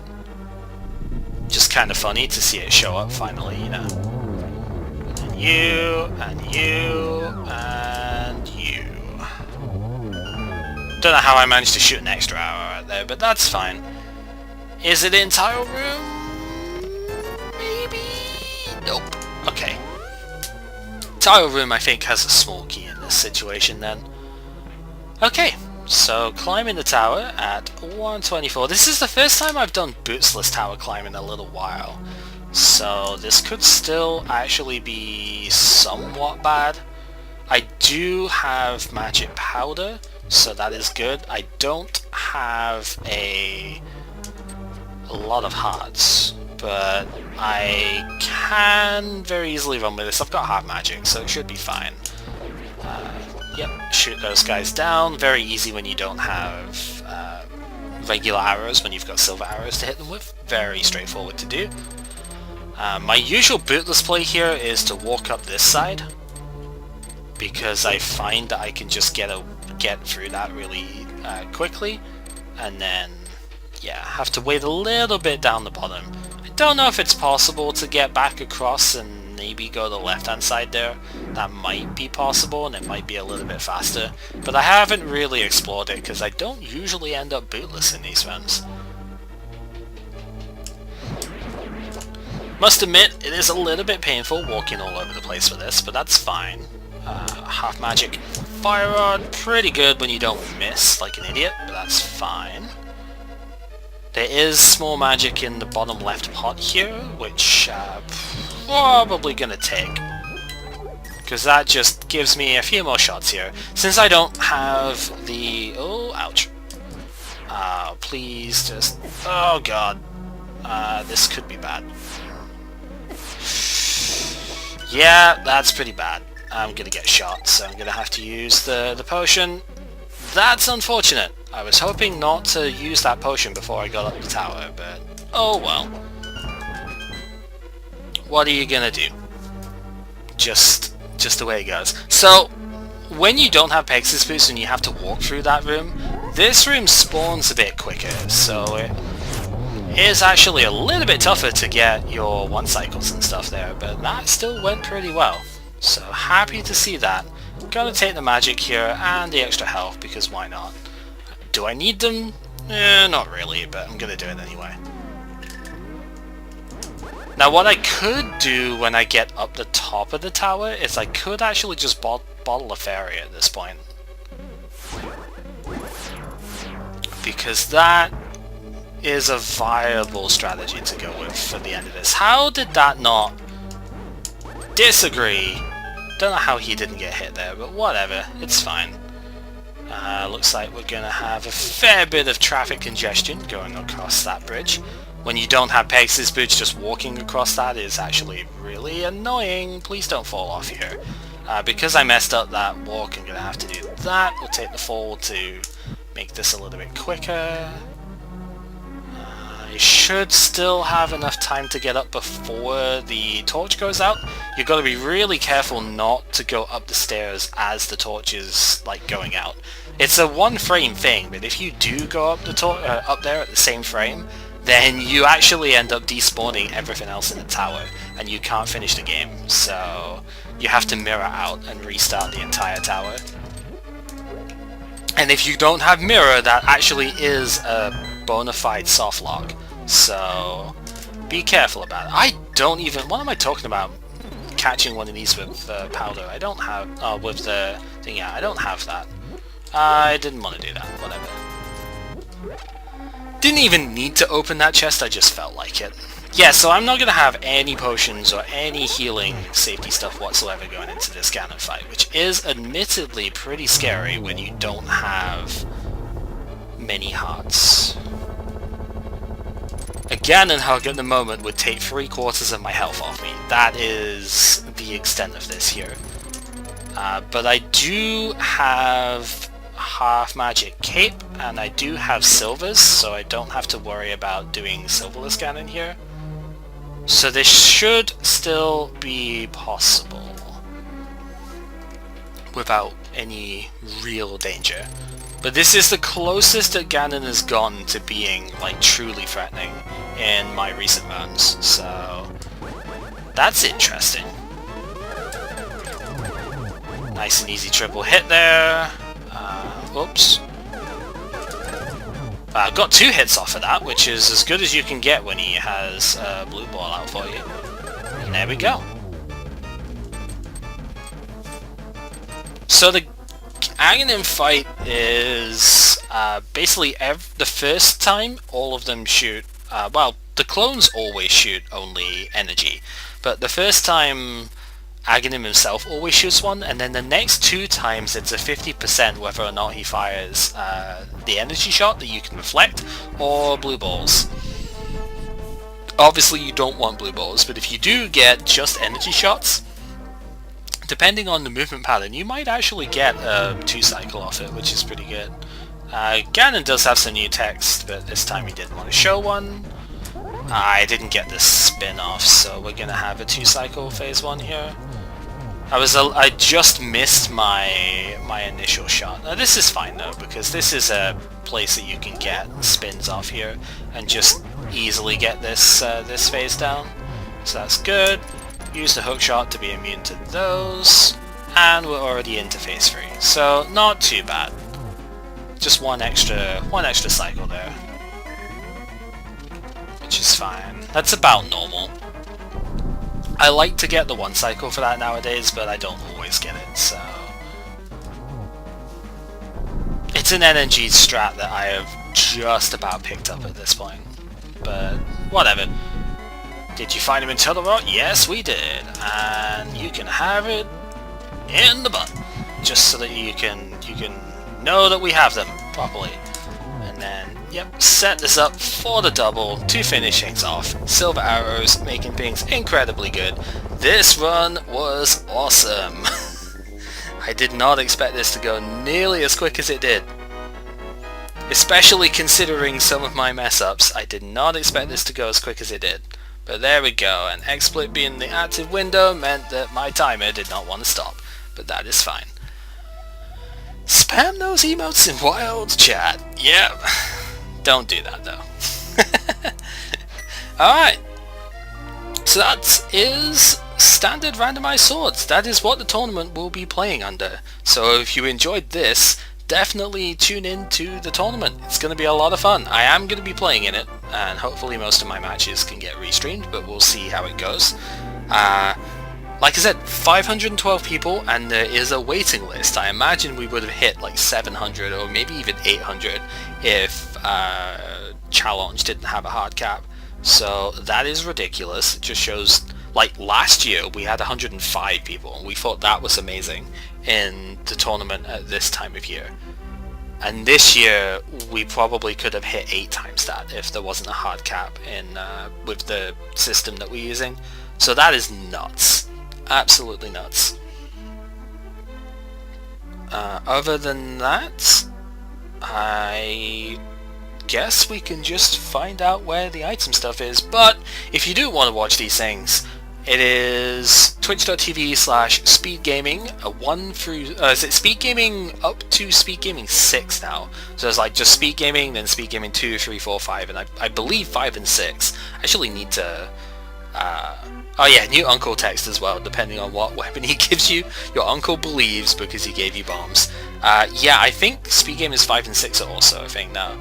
Just kind of funny to see it show up finally, you know. And you, and you, and you. Don't know how I managed to shoot an extra arrow right there, but that's fine. Is it the entire room? Maybe? Nope. Okay. Tile room I think has a small key in this situation then. Okay, so climbing the tower at 124. This is the first time I've done bootsless tower climb in a little while. So this could still actually be somewhat bad. I do have magic powder, so that is good. I don't have a lot of hearts, but I can very easily run with this. I've got heart magic, so it should be fine. Yep, shoot those guys down. Very easy when you don't have regular arrows, when you've got silver arrows to hit them with. Very straightforward to do. My usual bootless play here is to walk up this side, because I find that I can just get through that really quickly, and then yeah, have to wait a little bit down the bottom. I don't know if it's possible to get back across and maybe go the left hand side there. That might be possible and it might be a little bit faster, but I haven't really explored it because I don't usually end up bootless in these runs. Must admit, it is a little bit painful walking all over the place with this, but that's fine. Half magic fire rod, pretty good when you don't miss like an idiot, but that's fine. There is small magic in the bottom left pot here, which probably gonna take, because that just gives me a few more shots here. Since I don't have the... oh, ouch. Please just... oh god. This could be bad. Yeah, that's pretty bad. I'm gonna get shot, so I'm gonna have to use the potion. That's unfortunate. I was hoping not to use that potion before I got up the tower, but oh well. What are you gonna do? Just the way it goes. So, when you don't have Pegasus boots and you have to walk through that room, this room spawns a bit quicker, so it is actually a little bit tougher to get your one cycles and stuff there, but that still went pretty well. So happy to see that. Gonna take the magic here and the extra health, because why not? Do I need them? Not really, but I'm gonna do it anyway. Now what I could do when I get up the top of the tower is I could actually just bottle a fairy at this point. Because that is a viable strategy to go with for the end of this. How did that not... disagree. Don't know how he didn't get hit there, but whatever, it's fine. Looks like we're gonna have a fair bit of traffic congestion going across that bridge. When you don't have Pegasus boots, just walking across that is actually really annoying. Please don't fall off here. Because I messed up that walk, I'm gonna have to do that. We'll take the fall to make this a little bit quicker. You should still have enough time to get up before the torch goes out. You've got to be really careful not to go up the stairs as the torch is like going out. It's a one frame thing, but if you do go up the up there at the same frame, then you actually end up despawning everything else in the tower, and you can't finish the game. So you have to mirror out and restart the entire tower. And if you don't have mirror, that actually is a bona fide soft lock, so be careful about it. I don't even... What am I talking about? Catching one of these with powder. I don't have... Oh, with the thing, yeah, I don't have that. I didn't want to do that, whatever. Didn't even need to open that chest, I just felt like it. Yeah, so I'm not going to have any potions or any healing safety stuff whatsoever going into this Ganon fight, which is admittedly pretty scary when you don't have many hearts. A Ganon hug at the moment would take 3/4 of my health off me. That is the extent of this here. But I do have half magic cape, and I do have silvers, so I don't have to worry about doing silverless Ganon here. So this should still be possible without any real danger. But this is the closest that Ganon has gotten to being like truly threatening in my recent runs, so that's interesting. Nice and easy triple hit there. Oops. Got 2 hits off of that, which is as good as you can get when he has a blue ball out for you. And there we go. So the Aghanim fight is basically the first time all of them shoot... well, the clones always shoot only energy, but the first time Aghanim himself always shoots one, and then the next 2 times it's a 50% whether or not he fires the energy shot that you can reflect, or blue balls. Obviously you don't want blue balls, but if you do get just energy shots, depending on the movement pattern, you might actually get a 2 cycle off it, which is pretty good. Ganon does have some new text, but this time he didn't want to show one. I didn't get this spin off, so we're gonna have a 2 cycle phase 1 here. I just missed my initial shot. Now this is fine though, because this is a place that you can get spins off here and just easily get this this phase down. So that's good. Use the hook shot to be immune to those, and we're already into phase 3. So not too bad. Just one extra cycle there, which is fine. That's about normal. I like to get the 1 cycle for that nowadays, but I don't always get it, so... It's an NNG strat that I have just about picked up at this point, but whatever. Did you find him in Tournament? Yes, we did, and you can have it in the butt, just so that you can know that we have them properly. And then, yep, set this up for the double to finish things off. Silver arrows making things incredibly good. This run was awesome. I did not expect this to go nearly as quick as it did. Especially considering some of my mess ups, I did not expect this to go as quick as it did. But there we go, and XSplit being the active window meant that my timer did not want to stop. But that is fine. Spam those emotes in wild chat. Yep. Don't do that though. Alright. So that is standard randomized swords. That is what the tournament will be playing under. So if you enjoyed this, definitely tune in to the tournament. It's going to be a lot of fun. I am going to be playing in it, and hopefully most of my matches can get restreamed, but we'll see how it goes. Like I said, 512 people, and there is a waiting list. I imagine we would have hit like 700 or maybe even 800 if Challenge didn't have a hard cap. So that is ridiculous. It just shows, like last year we had 105 people, and we thought that was amazing in the tournament at this time of year. And this year we probably could have hit 8 times that if there wasn't a hard cap in with the system that we're using. So that is nuts. Absolutely nuts. Other than that, I guess we can just find out where the item stuff is. But if you do want to watch these things, it is twitch.tv/speedgaming 1 through is it Speed Gaming up to Speed Gaming 6 now? So it's like just Speed Gaming, then Speed Gaming 2, 3, 4, 5, and I believe 5 and 6. I actually need to oh yeah, new uncle text as well, depending on what weapon he gives you. Your uncle believes because he gave you bombs. Yeah, I think Speed Game is 5 and 6 also, I think now.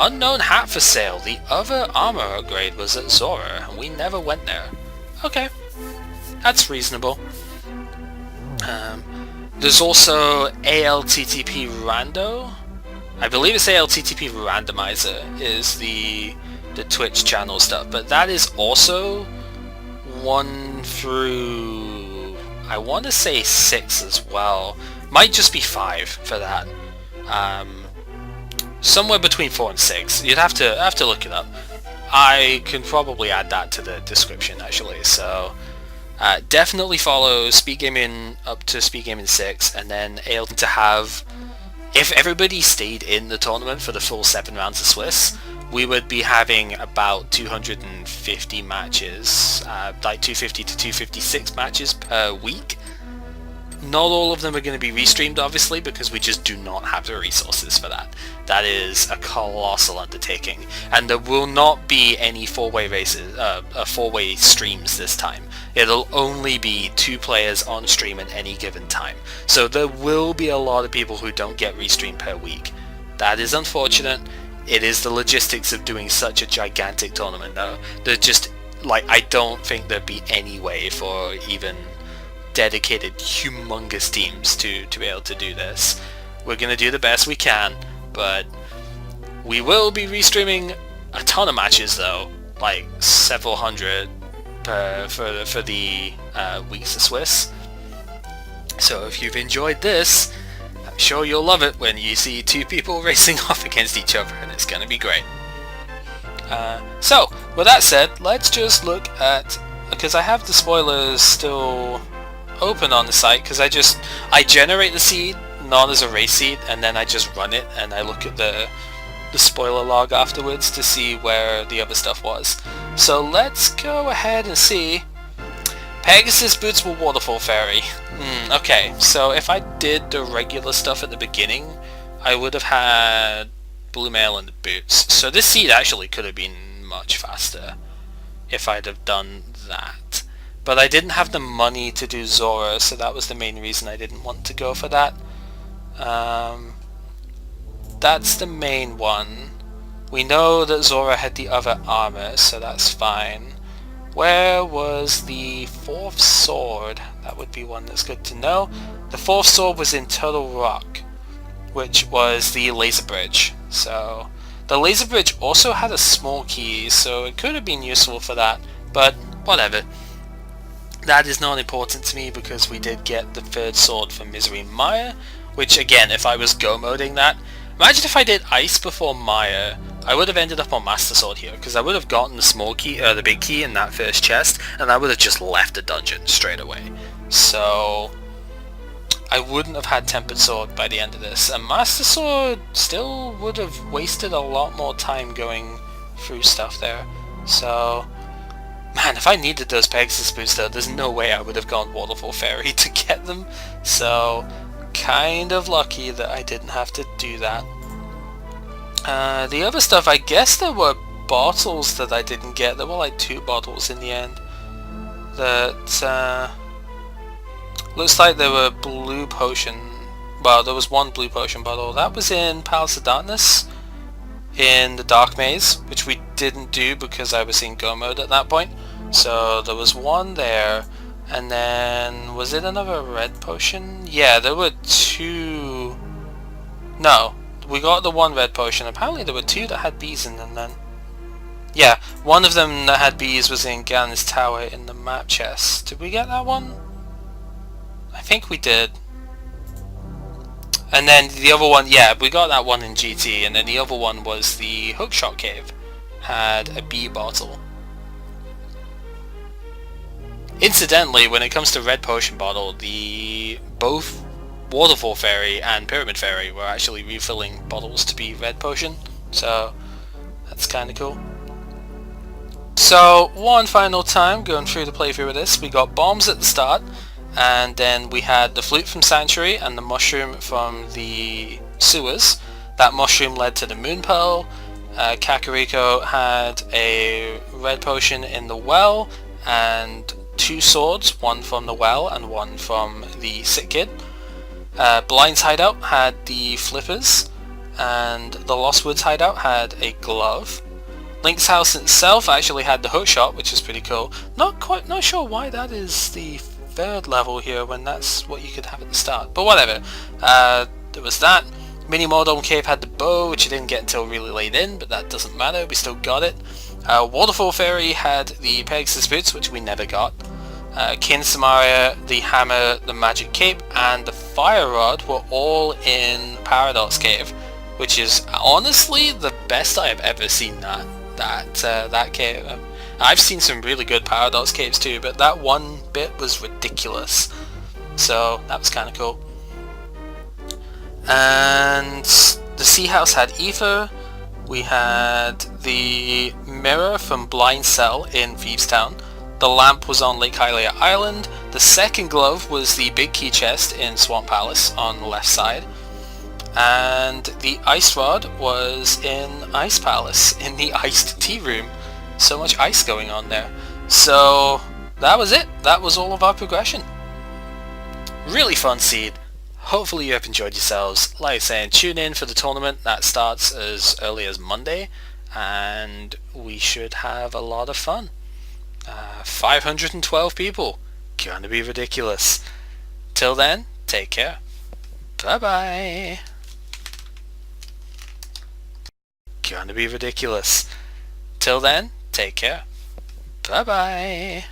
Unknown hat for sale. The other armor upgrade was at Zora, and we never went there. Okay, that's reasonable. There's also ALTTP Rando. I believe it's ALTTP Randomizer is the Twitch channel stuff, but that is also 1 through, I want to say 6 as well. Might just be 5 for that. Somewhere between 4 and 6. You'd have to look it up. I can probably add that to the description actually. So definitely follow Speed Gaming up to Speed Gaming 6, and then able to have, if everybody stayed in the tournament for the full 7 rounds of Swiss, we would be having about 250 matches, like 250 to 256 matches per week. Not all of them are going to be restreamed, obviously, because we just do not have the resources for that. That is a colossal undertaking, and there will not be any four-way races, four-way streams this time. It'll only be 2 players on stream at any given time. So there will be a lot of people who don't get restreamed per week. That is unfortunate. It is the logistics of doing such a gigantic tournament, though. They're just, like, I don't think there'd be any way for even dedicated humongous teams to be able to do this. We're gonna do the best we can, but we will be restreaming a ton of matches though, like several hundred for the weeks of Swiss. So if you've enjoyed this, I'm sure you'll love it when you see 2 people racing off against each other, and it's gonna be great. So with that said, let's just look at, because I have the spoilers still open on the site, because I generate the seed not as a race seed, and then I just run it and I look at the spoiler log afterwards to see where the other stuff was. So let's go ahead and see. Pegasus boots were waterfall fairy. Okay, so if I did the regular stuff at the beginning, I would have had blue mail and the boots. So this seed actually could have been much faster if I'd have done that. But I didn't have the money to do Zora, so that was the main reason I didn't want to go for that. That's the main one. We know that Zora had the other armor, so that's fine. Where was the 4th sword? That would be one that's good to know. The 4th sword was in Turtle Rock, which was the laser bridge. So the laser bridge also had a small key, so it could have been useful for that, but whatever. That is not important to me because we did get the 3rd sword from Misery Maya, which again, if I was go moding that, imagine if I did ice before Maya, I would have ended up on Master Sword here, because I would have gotten the small key, the big key in that first chest, and I would have just left the dungeon straight away. So I wouldn't have had Tempered Sword by the end of this, and Master Sword still would have wasted a lot more time going through stuff there. So man, if I needed those Pegasus boots though, there's no way I would have gone Waterfall Fairy to get them. So kind of lucky that I didn't have to do that. The other stuff, I guess there were bottles that I didn't get. There were like 2 bottles in the end. That looks like there were blue potion. Well, there was 1 blue potion bottle. That was in Palace of Darkness, in the Dark Maze, which we didn't do because I was in go mode at that point. So there was 1 there, and then was it another red potion? Yeah, there were 2. No, we got the 1 red potion. Apparently there were 2 that had bees in them then. Yeah, one of them that had bees was in Ganon's Tower in the map chest. Did we get that one? I think we did. And then the other one, yeah, we got that one in GT, and then the other one was the Hookshot Cave. Had a bee bottle. Incidentally, when it comes to red potion bottle, both Waterfall Fairy and Pyramid Fairy were actually refilling bottles to be red potion, so that's kinda cool. So, one final time going through the playthrough of this, we got bombs at the start, and then we had the flute from Sanctuary and the mushroom from the sewers. That mushroom led to the Moon Pearl. Kakariko had a red potion in the well and 2 swords, one from the well and one from the sick kid. Blind's Hideout had the flippers. and the Lost Woods hideout had a glove. Link's house itself actually had the hookshot, which is pretty cool. Not sure why that is the third level here when that's what you could have at the start, but whatever. There was that. Mini Mordom Cave had the bow, which you didn't get until really late in, but that doesn't matter, we still got it. Waterfall Fairy had the Pegasus boots, which we never got. Kin Samaria, the hammer, the magic cape, and the fire rod were all in Paradox Cave, which is honestly the best I have ever seen that cave. I've seen some really good Paradox Caves too, but that one bit was ridiculous. So that was kind of cool. And the Sea House had Ether. We had the mirror from Blind Cell in Thieves Town. The lamp was on Lake Hylia Island. The second glove was the big key chest in Swamp Palace on the left side. And the ice rod was in Ice Palace in the iced tea room. So much ice going on there. So that was it. That was all of our progression. Really fun seed. Hopefully you have enjoyed yourselves. Like I said, tune in for the tournament that starts as early as Monday, and we should have a lot of fun. 512 people. Gonna be ridiculous. Till then, take care. Bye bye. Gonna be ridiculous. Till then, take care. Bye bye.